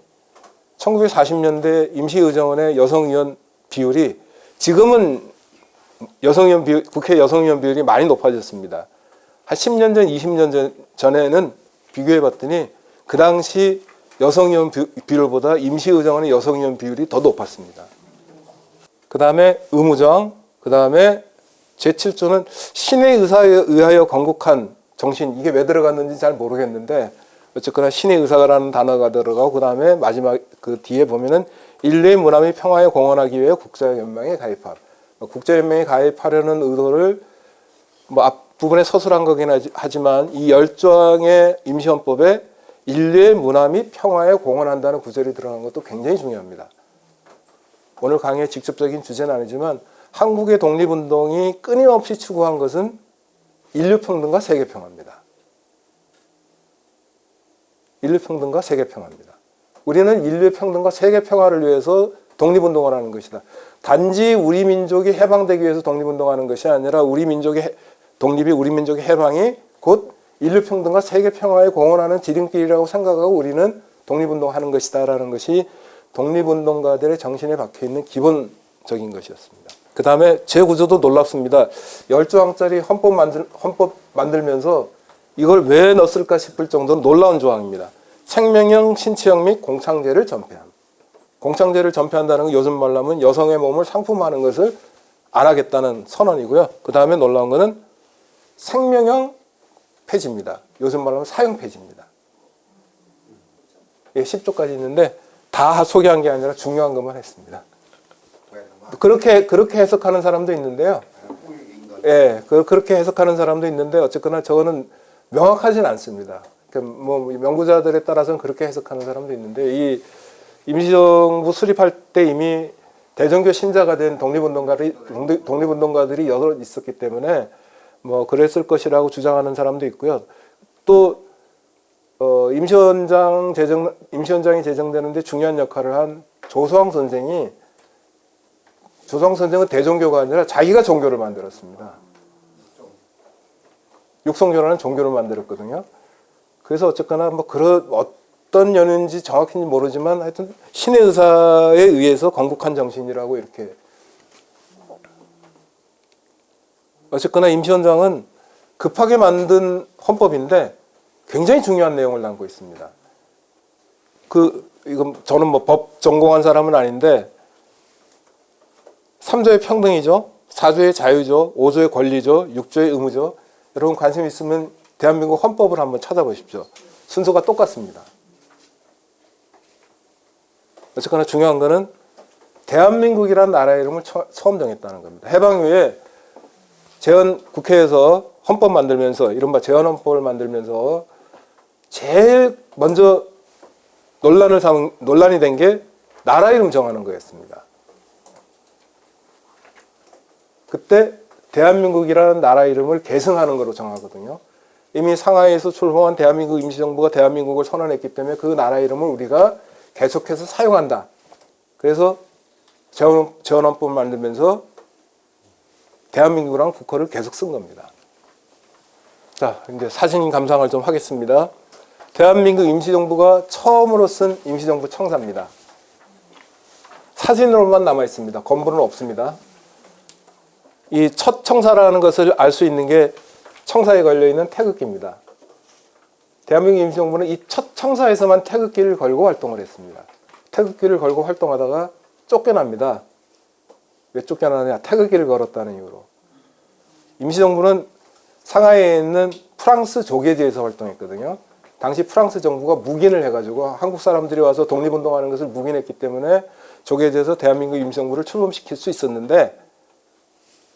1940년대 임시의정원의 여성의원 비율이 지금은 국회 여성의원 비율이 많이 높아졌습니다. 한 10년 전, 20년 전에는 비교해봤더니 그 당시 여성의원 비율보다 임시의정원의 여성의원 비율이 더 높았습니다. 그 다음에 의무정, 그 다음에 제7조는 신의 의사에 의하여 건국한 정신, 이게 왜 들어갔는지 잘 모르겠는데 어쨌거나 신의 의사라는 단어가 들어가고 그 다음에 마지막 그 뒤에 보면은 인류의 문화 및 평화에 공헌하기 위해 국제연맹에 가입함. 국제연맹에 가입하려는 의도를 뭐 부분에 서술한 거긴 하지만 이 10조항의 임시헌법에 인류의 문화 및 평화에 공헌한다는 구절이 들어간 것도 굉장히 중요합니다. 오늘 강의의 직접적인 주제는 아니지만 한국의 독립운동이 끊임없이 추구한 것은 인류평등과 세계평화입니다. 인류평등과 세계평화입니다. 우리는 인류의 평등과 세계평화를 위해서 독립운동을 하는 것이다. 단지 우리 민족이 해방되기 위해서 독립운동하는 것이 아니라 우리 민족의 독립이 우리 민족의 해방이 곧 인류평등과 세계평화에 공헌하는 지름길이라고 생각하고 우리는 독립운동하는 것이다라는 것이 독립운동가들의 정신에 박혀있는 기본적인 것이었습니다. 그 다음에 제구조도 놀랍습니다. 10조항짜리 헌법 만들면서 이걸 왜 넣었을까 싶을 정도로 놀라운 조항입니다. 생명형, 신체형 및 공창제를 전폐함. 공창제를 전폐한다는 건 요즘 말로 하면 여성의 몸을 상품화하는 것을 안 하겠다는 선언이고요. 그 다음에 놀라운 것은 생명형 폐지입니다. 요즘 말로 하면 사형 폐지입니다. 예, 10조까지 있는데 다 소개한 게 아니라 중요한 것만 했습니다. 그렇게 해석하는 사람도 있는데요. 예, 그렇게 해석하는 사람도 있는데 어쨌거나 저거는 명확하진 않습니다. 뭐 연구자들에 따라서는 그렇게 해석하는 사람도 있는데 이 임시정부 수립할 때 이미 대전교 신자가 된 독립운동가들이 여러 있었기 때문에 뭐 그랬을 것이라고 주장하는 사람도 있고요. 또 임시원장이 제정되는데 중요한 역할을 한 조소왕 선생은 대종교가 아니라 자기가 종교를 만들었습니다. 육성교라는 종교를 만들었거든요. 그래서 어쨌거나 뭐 어떤 연유인지 정확히는 모르지만 하여튼 신의 의사에 의해서 건국한 정신이라고 이렇게. 어쨌거나 임시원장은 급하게 만든 헌법인데 굉장히 중요한 내용을 담고 있습니다. 이건 저는 뭐 법 전공한 사람은 아닌데 3조의 평등이죠. 4조의 자유죠. 5조의 권리죠. 6조의 의무죠. 여러분 관심 있으면 대한민국 헌법을 한번 찾아보십시오. 순서가 똑같습니다. 어쨌거나 중요한 거는 대한민국이라는 나라 이름을 처음 정했다는 겁니다. 해방 후에 국회에서 헌법 만들면서 이른바 재헌헌법을 만들면서 제일 먼저 논란이 된 게 나라 이름 정하는 거였습니다. 그때 대한민국이라는 나라 이름을 계승하는 거로 정하거든요. 이미 상하이에서 출범한 대한민국 임시정부가 대한민국을 선언했기 때문에 그 나라 이름을 우리가 계속해서 사용한다. 그래서 재헌헌법을 만들면서 대한민국이라는 국호를 계속 쓴 겁니다. 자, 이제 사진 감상을 좀 하겠습니다. 대한민국 임시정부가 처음으로 쓴 임시정부 청사입니다. 사진으로만 남아 있습니다. 건물은 없습니다. 이 첫 청사라는 것을 알 수 있는 게 청사에 걸려있는 태극기입니다. 대한민국 임시정부는 이 첫 청사에서만 태극기를 걸고 활동을 했습니다. 태극기를 걸고 활동하다가 쫓겨납니다. 왜 쫓겨나느냐? 태극기를 걸었다는 이유로. 임시정부는 상하이에 있는 프랑스 조계지에서 활동했거든요. 당시 프랑스 정부가 묵인을 해가지고 한국 사람들이 와서 독립운동하는 것을 묵인했기 때문에 조계지에서 대한민국 임시정부를 출범시킬 수 있었는데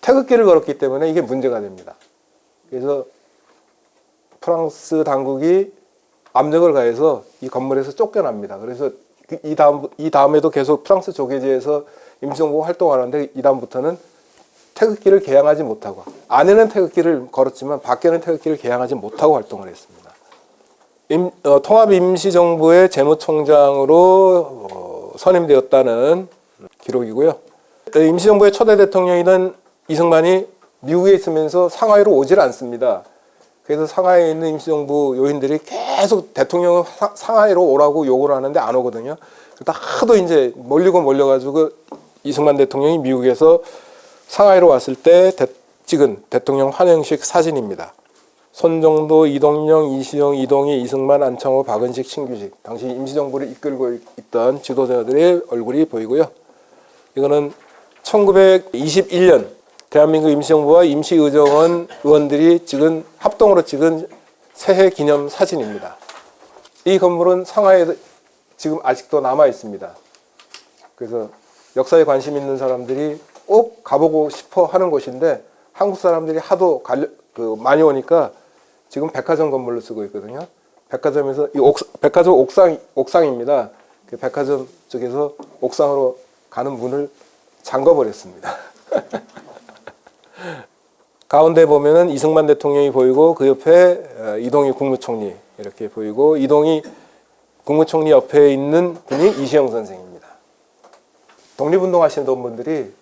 태극기를 걸었기 때문에 이게 문제가 됩니다. 그래서 프랑스 당국이 압력을 가해서 이 건물에서 쫓겨납니다. 그래서 이 다음에도 계속 프랑스 조계지에서 임시정부가 활동하는데 이 다음부터는 태극기를 개양하지 못하고 안에는 태극기를 걸었지만 밖에는 태극기를 개양하지 못하고 활동을 했습니다. 통합임시정부의 재무총장으로 선임되었다는 기록이고요. 임시정부의 초대 대통령이던 이승만이 미국에 있으면서 상하이로 오질 않습니다. 그래서 상하이에 있는 임시정부 요인들이 계속 대통령을 상하이로 오라고 요구를 하는데 안 오거든요. 그러다 하도 이제 몰려가지고 이승만 대통령이 미국에서 상하이로 왔을 때 찍은 대통령 환영식 사진입니다. 손정도, 이동영, 이시영, 이동희, 이승만, 안창호, 박은식, 신규식 당시 임시정부를 이끌고 있던 지도자들의 얼굴이 보이고요. 이거는 1921년 대한민국 임시정부와 임시의정원 의원들이 합동으로 찍은 새해 기념 사진입니다. 이 건물은 상하이에 지금 아직도 남아 있습니다. 그래서 역사에 관심 있는 사람들이 꼭 가보고 싶어 하는 곳인데 한국 사람들이 하도 많이 오니까 지금 백화점 건물로 쓰고 있거든요. 백화점에서 백화점 옥상입니다. 그 백화점 쪽에서 옥상으로 가는 문을 잠궈버렸습니다. 가운데 보면은 이승만 대통령이 보이고 그 옆에 이동희 국무총리 이렇게 보이고 이동희 국무총리 옆에 있는 분이 이시영 선생입니다. 독립운동 하시는 분들이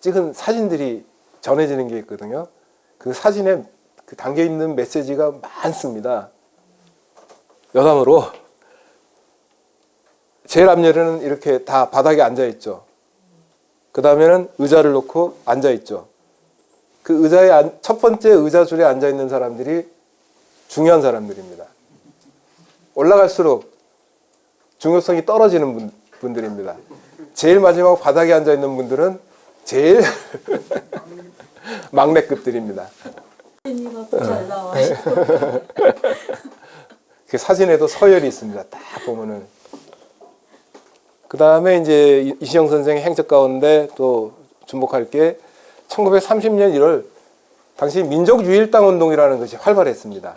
찍은 사진들이 전해지는 게 있거든요. 그 사진에 그 담겨 있는 메시지가 많습니다. 여담으로 제일 앞열에는 이렇게 다 바닥에 앉아 있죠. 그 다음에는 의자를 놓고 앉아 있죠. 그 의자에 첫 번째 의자 줄에 앉아 있는 사람들이 중요한 사람들입니다. 올라갈수록 중요성이 떨어지는 분들입니다. 제일 마지막 바닥에 앉아 있는 분들은 제일 막내급들입니다. 잘 나와. 그 사진에도 서열이 있습니다. 딱 보면은. 그 다음에 이제 이시영 선생의 행적 가운데 또 주목할 게 1930년 1월 당시 민족유일당 운동이라는 것이 활발했습니다.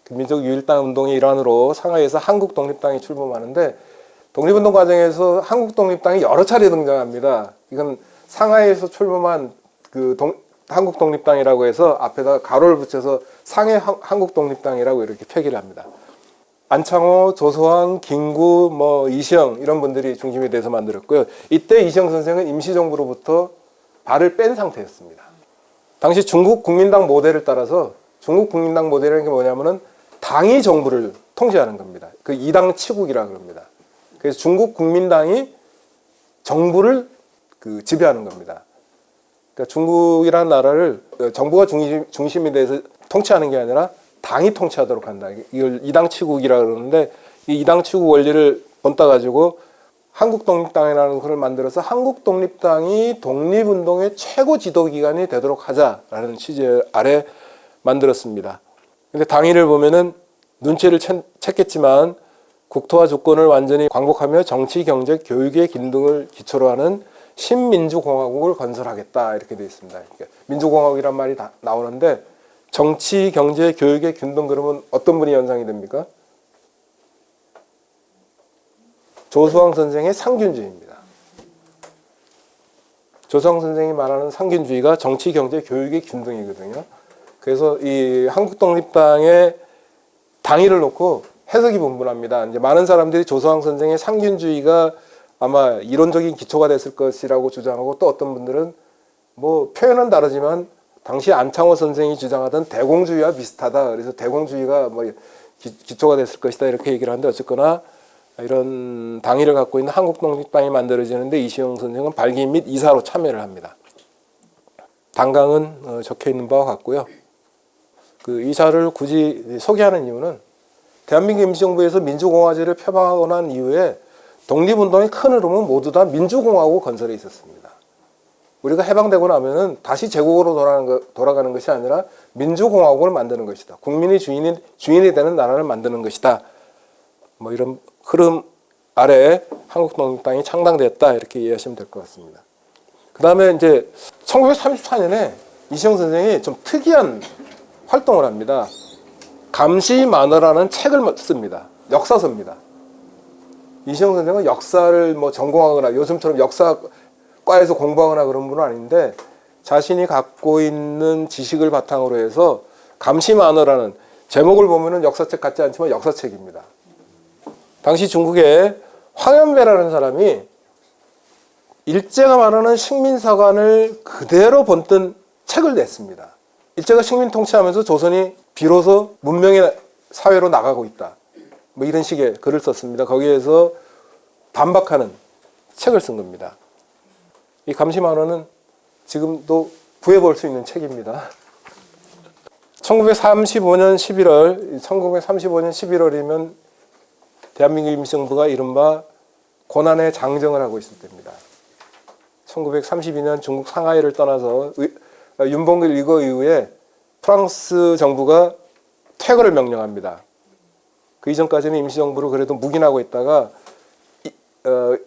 그 민족유일당 운동의 일환으로 상하이에서 한국독립당이 출범하는데 독립운동 과정에서 한국독립당이 여러 차례 등장합니다. 이건 상하이에서 출범한 그 한국독립당이라고 해서 앞에다가 가로를 붙여서 상해 한국독립당이라고 이렇게 표기를 합니다. 안창호, 조소왕, 김구, 이시영 이런 분들이 중심이 돼서 만들었고요. 이때 이시영 선생은 임시정부로부터 발을 뺀 상태였습니다. 당시 중국 국민당 모델을 따라서 중국 국민당 모델이라는 게 뭐냐면은 당이 정부를 통제하는 겁니다. 그 이당 치국이라고 합니다. 그래서 중국 국민당이 정부를 지배하는 겁니다. 그러니까 중국이라는 나라를 정부가 중심이 돼서 통치하는 게 아니라 당이 통치하도록 한다. 이걸 이당치국이라고 그러는데 이 이당치국 원리를 본따 가지고 한국독립당이라는 것을 만들어서 한국독립당이 독립운동의 최고 지도기관이 되도록 하자라는 취지 아래 만들었습니다. 근데 당일을 보면은 눈치를 챘겠지만 국토와 주권을 완전히 광복하며 정치, 경제, 교육의 균등을 기초로 하는 신민주공화국을 건설하겠다 이렇게 되어 있습니다. 그러니까 민주공화국이란 말이 다 나오는데 정치, 경제, 교육의 균등 그러면 어떤 분이 연상이 됩니까? 조수왕 선생의 상균주의입니다. 조수왕 선생이 말하는 상균주의가 정치, 경제, 교육의 균등이거든요. 그래서 이 한국독립당의 당위를 놓고 해석이 분분합니다. 이제 많은 사람들이 조수왕 선생의 상균주의가 아마 이론적인 기초가 됐을 것이라고 주장하고 또 어떤 분들은 표현은 다르지만 당시 안창호 선생이 주장하던 대공주의와 비슷하다. 그래서 대공주의가 기초가 됐을 것이다 이렇게 얘기를 하는데 어쨌거나 이런 당위를 갖고 있는 한국독립당이 만들어지는데 이시영 선생은 발기 및 이사로 참여를 합니다. 당강은 적혀 있는 바와 같고요. 그 이사를 굳이 소개하는 이유는 대한민국 임시정부에서 민주공화제를 표방하고 난 이후에 독립운동의 큰 흐름은 모두 다 민주공화국 건설에 있었습니다. 우리가 해방되고 나면은 다시 제국으로 돌아가는 것이 아니라 민주공화국을 만드는 것이다. 국민이 주인이 되는 나라를 만드는 것이다. 이런 흐름 아래 한국독립당이 창당됐다 이렇게 이해하시면 될 것 같습니다. 그 다음에 이제 1934년에 이시영 선생이 좀 특이한 활동을 합니다. 감시만어라는 책을 씁니다. 역사서입니다. 이시영 선생은 역사를 전공하거나 요즘처럼 역사과에서 공부하거나 그런 분은 아닌데 자신이 갖고 있는 지식을 바탕으로 해서 감시만어라는 제목을 보면은 역사책 같지 않지만 역사책입니다. 당시 중국에 황현배라는 사람이 일제가 말하는 식민사관을 그대로 본뜬 책을 냈습니다. 일제가 식민 통치하면서 조선이 비로소 문명의 사회로 나가고 있다. 이런 식의 글을 썼습니다. 거기에서 반박하는 책을 쓴 겁니다. 이 감시만어는 지금도 구해볼 수 있는 책입니다. 1935년 11월이면 대한민국 임시정부가 이른바 고난의 장정을 하고 있을 때입니다. 1932년 중국 상하이를 떠나서 윤봉길 위거 이후에 프랑스 정부가 퇴거를 명령합니다. 그 이전까지는 임시정부로 그래도 묵인하고 있다가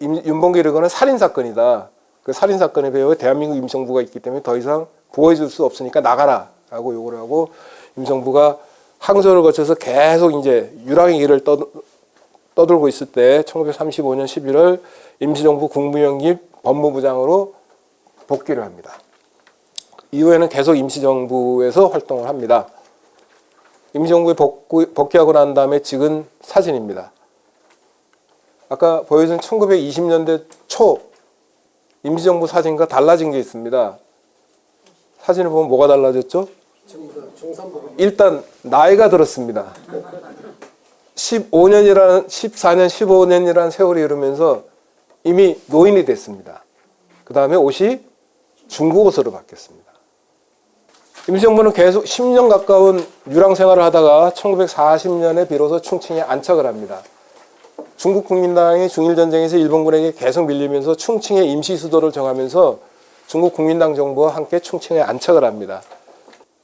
윤봉길 위거는 살인사건이다. 그 살인사건에 배워 대한민국 임시정부가 있기 때문에 더 이상 보호해줄 수 없으니까 나가라 하고 요구를 하고 임시정부가 항소를 거쳐서 계속 이제 유랑의 길을 떠돌고 있을 때 1935년 11월 임시정부 국무위원직 법무부장으로 복귀를 합니다. 이후에는 계속 임시정부에서 활동을 합니다. 임시정부에 복귀하고 난 다음에 찍은 사진입니다. 아까 보여준 1920년대 초 임시정부 사진과 달라진 게 있습니다. 사진을 보면 뭐가 달라졌죠? 전부 다 중산부가 일단 나이가 들었습니다. 14년, 15년이라는 세월이 흐르면서 이미 노인이 됐습니다. 그 다음에 옷이 중국 옷으로 바뀌었습니다. 임시정부는 계속 10년 가까운 유랑 생활을 하다가 1940년에 비로소 충칭에 안착을 합니다. 중국 국민당이 중일전쟁에서 일본군에게 계속 밀리면서 충칭의 임시 수도를 정하면서 중국 국민당 정부와 함께 충칭에 안착을 합니다.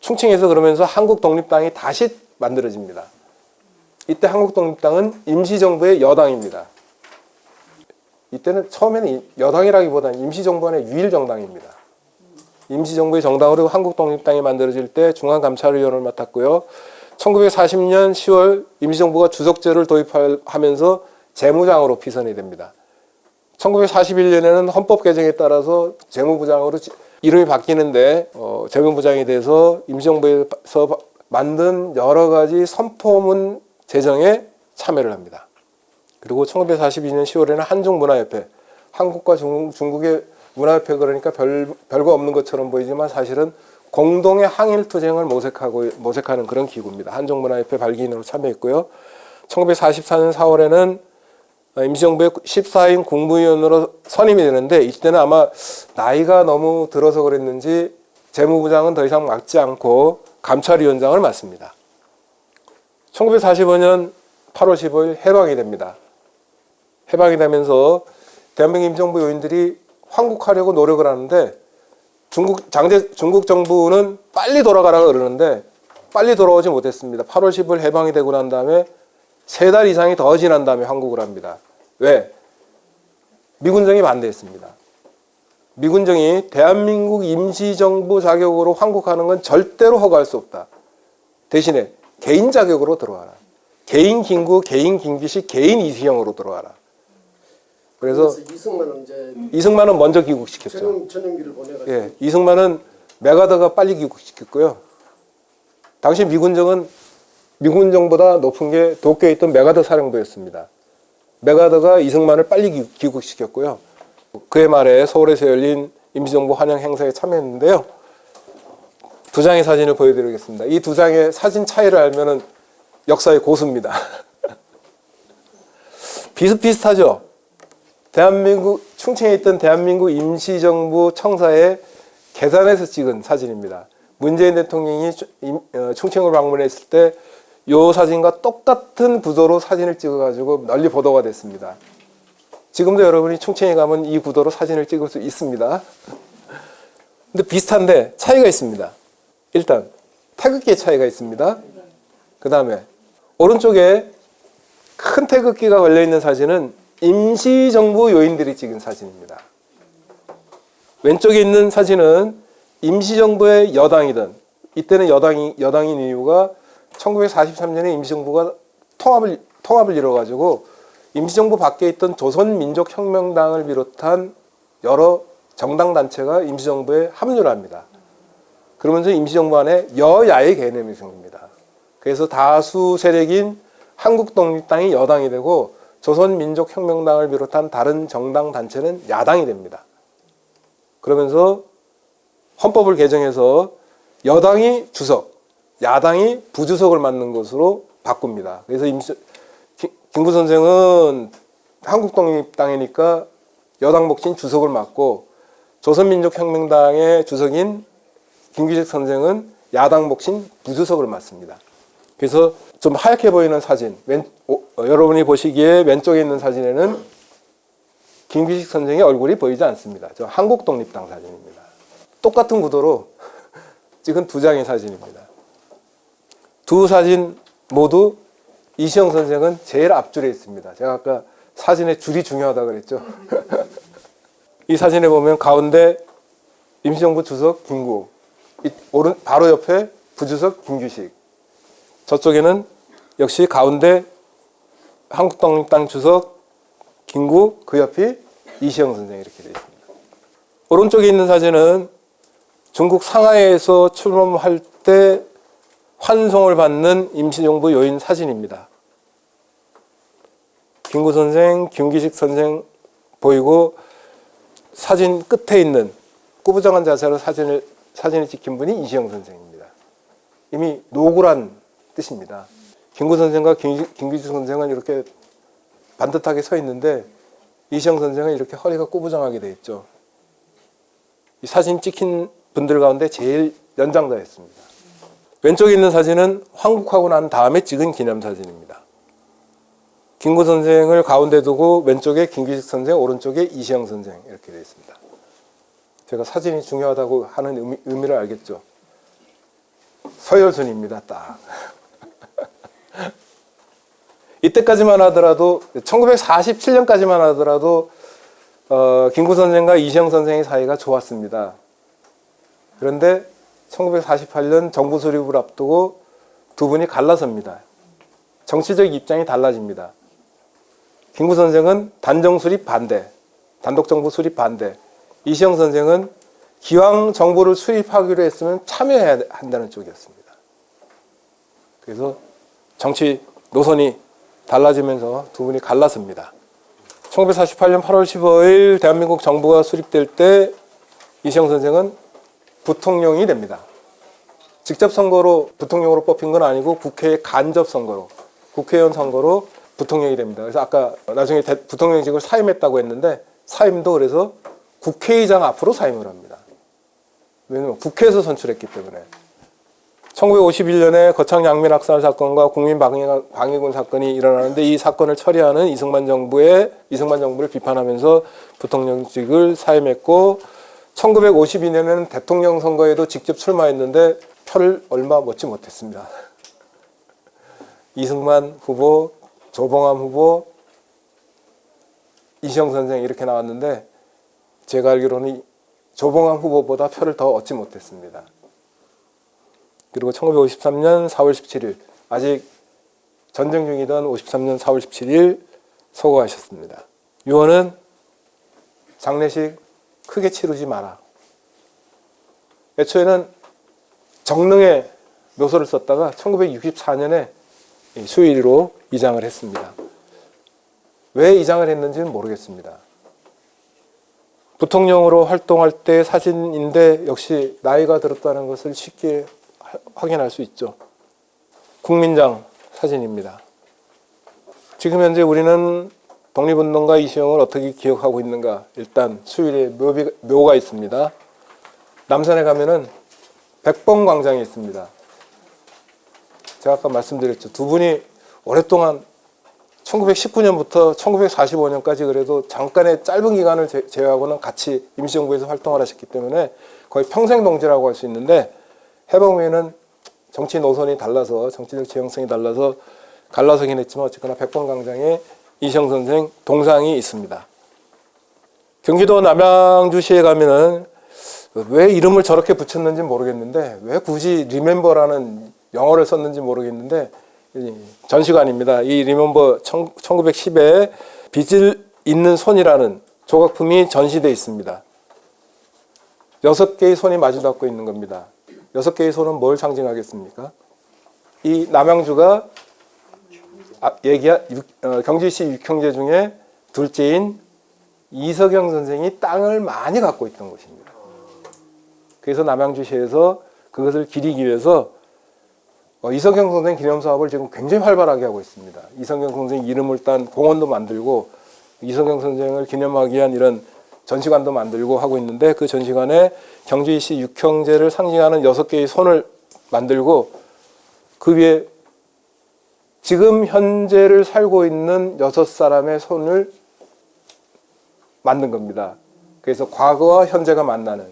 충칭에서 그러면서 한국 독립당이 다시 만들어집니다. 이때 한국 독립당은 임시정부의 여당입니다. 이때는 처음에는 여당이라기보다는 임시정부 안의 유일정당입니다. 임시정부의 정당으로 한국 독립당이 만들어질 때 중앙감찰위원을 맡았고요. 1940년 10월 임시정부가 주석제를 도입하면서 재무장으로 피선이 됩니다. 1941년에는 헌법 개정에 따라서 재무부장으로 이름이 바뀌는데 재무부장이 돼서 임시정부에서 만든 여러 가지 선포문 제정에 참여를 합니다. 그리고 1942년 10월에는 한중문화협회, 한국과 중국의 문화협회 그러니까 별거 없는 것처럼 보이지만 사실은 공동의 항일투쟁을 모색하는 그런 기구입니다. 한중문화협회 발기인으로 참여했고요. 1944년 4월에는 임시정부의 14인 국무위원으로 선임이 되는데 이때는 아마 나이가 너무 들어서 그랬는지 재무부장은 더 이상 맡지 않고 감찰위원장을 맡습니다. 1945년 8월 15일 해방이 됩니다. 해방이 되면서 대한민국 임시정부 요인들이 환국하려고 노력을 하는데 중국 정부는 빨리 돌아가라고 그러는데 빨리 돌아오지 못했습니다. 8월 10일 해방이 되고 난 다음에 3달 이상이 더 지난 다음에 환국을 합니다. 왜? 미군정이 반대했습니다. 미군정이 대한민국 임시정부 자격으로 환국하는 건 절대로 허가할 수 없다. 대신에 개인 자격으로 들어와라. 개인 김구, 개인 김기식, 개인 이수형으로 들어와라. 그래서 이승만은 먼저 귀국시켰죠. 전용기를 보내가지고. 예, 이승만은 메가더가 빨리 귀국시켰고요. 당시 미군정은 미군정보다 높은 게 도쿄에 있던 메가더 사령부였습니다. 메가더가 이승만을 빨리 귀국시켰고요. 그해 말에 서울에서 열린 임시정부 환영 행사에 참여했는데요. 2장의 사진을 보여드리겠습니다. 이 2장의 사진 차이를 알면은 역사의 고수입니다. 비슷비슷하죠? 대한민국, 충칭에 있던 대한민국 임시정부 청사의 계단에서 찍은 사진입니다. 문재인 대통령이 충칭을 방문했을 때 이 사진과 똑같은 구도로 사진을 찍어가지고 널리 보도가 됐습니다. 지금도 여러분이 충칭에 가면 이 구도로 사진을 찍을 수 있습니다. 근데 비슷한데 차이가 있습니다. 일단 태극기의 차이가 있습니다. 그 다음에 오른쪽에 큰 태극기가 걸려있는 사진은 임시정부 요인들이 찍은 사진입니다. 왼쪽에 있는 사진은 임시정부의 여당이든 이때는 여당인 이유가 1943년에 임시정부가 통합을 이뤄가지고 임시정부 밖에 있던 조선민족혁명당을 비롯한 여러 정당단체가 임시정부에 합류를 합니다. 그러면서 임시정부 안에 여야의 개념이 생깁니다. 그래서 다수 세력인 한국독립당이 여당이 되고 조선민족혁명당을 비롯한 다른 정당단체는 야당이 됩니다. 그러면서 헌법을 개정해서 여당이 주석, 야당이 부주석을 맡는 것으로 바꿉니다. 그래서 김구 선생은 한국독립당이니까 여당 몫인 주석을 맡고 조선민족혁명당의 주석인 김기식 선생은 야당 몫인 부주석을 맡습니다. 그래서 좀 하얗게 보이는 사진, 여러분이 보시기에 왼쪽에 있는 사진에는 김기식 선생의 얼굴이 보이지 않습니다. 저 한국독립당 사진입니다. 똑같은 구도로 찍은 2장의 사진입니다. 두 사진 모두 이시영 선생은 제일 앞줄에 있습니다. 제가 아까 사진의 줄이 중요하다고 그랬죠. 이 사진에 보면 가운데 임시정부 주석 김구, 바로 옆에 부주석 김규식. 저쪽에는 역시 가운데 한국독립당 주석 김구, 그 옆이 이시영 선생 이렇게 되어 있습니다. 오른쪽에 있는 사진은 중국 상하이에서 출범할 때 환송을 받는 임시정부 요인 사진입니다. 김구 선생, 김규식 선생 보이고 사진 끝에 있는 꾸부정한 자세로 사진을 찍힌 분이 이시영 선생입니다. 이미 노구란 뜻입니다. 김구 선생과 김규식 선생은 이렇게 반듯하게 서 있는데 이시영 선생은 이렇게 허리가 꾸부정하게 되어 있죠. 이 사진 찍힌 분들 가운데 제일 연장자였습니다. 왼쪽에 있는 사진은 황국하고 난 다음에 찍은 기념사진입니다. 김구 선생을 가운데 두고 왼쪽에 김규식 선생, 오른쪽에 이시영 선생 이렇게 되어 있습니다. 제가 사진이 중요하다고 하는 의미를 알겠죠. 서열순입니다. 딱. 이때까지만 하더라도 1947년까지만 하더라도 김구 선생과 이시영 선생의 사이가 좋았습니다. 그런데 1948년 정부 수립을 앞두고 두 분이 갈라섭니다. 정치적 입장이 달라집니다. 김구 선생은 단정 수립 반대, 단독 정부 수립 반대. 이시영 선생은 기왕 정부를 수립하기로 했으면 참여해야 한다는 쪽이었습니다. 그래서 정치 노선이 달라지면서 두 분이 갈랐습니다. 1948년 8월 15일 대한민국 정부가 수립될 때 이시영 선생은 부통령이 됩니다. 직접 선거로 부통령으로 뽑힌 건 아니고 국회의 간접 선거로, 국회의원 선거로 부통령이 됩니다. 그래서 아까 나중에 부통령직을 사임했다고 했는데 사임도 그래서 국회의장 앞으로 사임을 합니다. 왜냐하면 국회에서 선출했기 때문에. 1951년에 거창 양민 학살 사건과 국민 방해군 사건이 일어나는데 이 사건을 처리하는 이승만 정부를 비판하면서 부통령직을 사임했고 1952년에는 대통령 선거에도 직접 출마했는데 표를 얼마 얻지 못했습니다. 이승만 후보, 조봉암 후보, 이시영 선생 이렇게 나왔는데 제가 알기로는 조봉암 후보보다 표를 더 얻지 못했습니다. 그리고 1953년 4월 17일 아직 전쟁 중이던 53년 4월 17일 서거하셨습니다. 유언은 장례식 크게 치르지 마라. 애초에는 정릉에 묘소를 썼다가 1964년에 수의리로 이장을 했습니다. 왜 이장을 했는지는 모르겠습니다. 부통령으로 활동할 때 사진인데 역시 나이가 들었다는 것을 쉽게 확인할 수 있죠. 국민장 사진입니다. 지금 현재 우리는 독립운동가 이시영을 어떻게 기억하고 있는가? 일단 수일에 묘가 있습니다. 남산에 가면은 백범광장이 있습니다. 제가 아까 말씀드렸죠. 두 분이 오랫동안 1919년부터 1945년까지 그래도 잠깐의 짧은 기간을 제외하고는 같이 임시정부에서 활동을 하셨기 때문에 거의 평생 동지라고 할 수 있는데 해방 후에는 정치 노선이 달라서 정치적 지향성이 달라서 갈라서긴 했지만 어쨌거나 백범광장에 이시영 선생 동상이 있습니다. 경기도 남양주시에 가면은 왜 이름을 저렇게 붙였는지 모르겠는데 왜 굳이 리멤버라는 영어를 썼는지 모르겠는데 전시관입니다. 이 리멤버 1910에 빚을 잇는 손이라는 조각품이 전시되어 있습니다. 6개의 손이 마주 닿고 있는 겁니다. 6개의 손은 뭘 상징하겠습니까? 이 남양주가 경주시 6형제 중에 둘째인 이석영 선생이 땅을 많이 갖고 있던 곳입니다. 그래서 남양주시에서 그것을 기리기 위해서 이석영 선생 기념사업을 지금 굉장히 활발하게 하고 있습니다. 이석영 선생 이름을 딴 공원도 만들고 이석영 선생을 기념하기 위한 이런 전시관도 만들고 하고 있는데 그 전시관에 경주시 6형제를 상징하는 6개의 손을 만들고 그 위에 지금 현재를 살고 있는 6사람의 손을 만든 겁니다. 그래서 과거와 현재가 만나는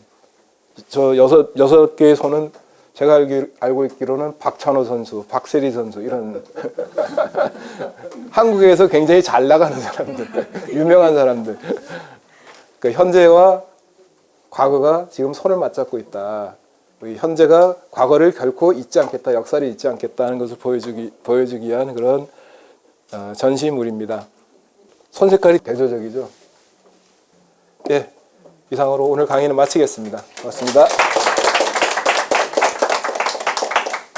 저 여섯 개의 손은 제가 알고 있기로는 박찬호 선수, 박세리 선수 이런 한국에서 굉장히 잘 나가는 사람들, 유명한 사람들. 그러니까 현재와 과거가 지금 손을 맞잡고 있다. 우리 현재가 과거를 결코 잊지 않겠다, 역사를 잊지 않겠다는 것을 보여주기 위한 그런 전시물입니다. 손 색깔이 대조적이죠. 예, 이상으로 오늘 강의는 마치겠습니다. 고맙습니다.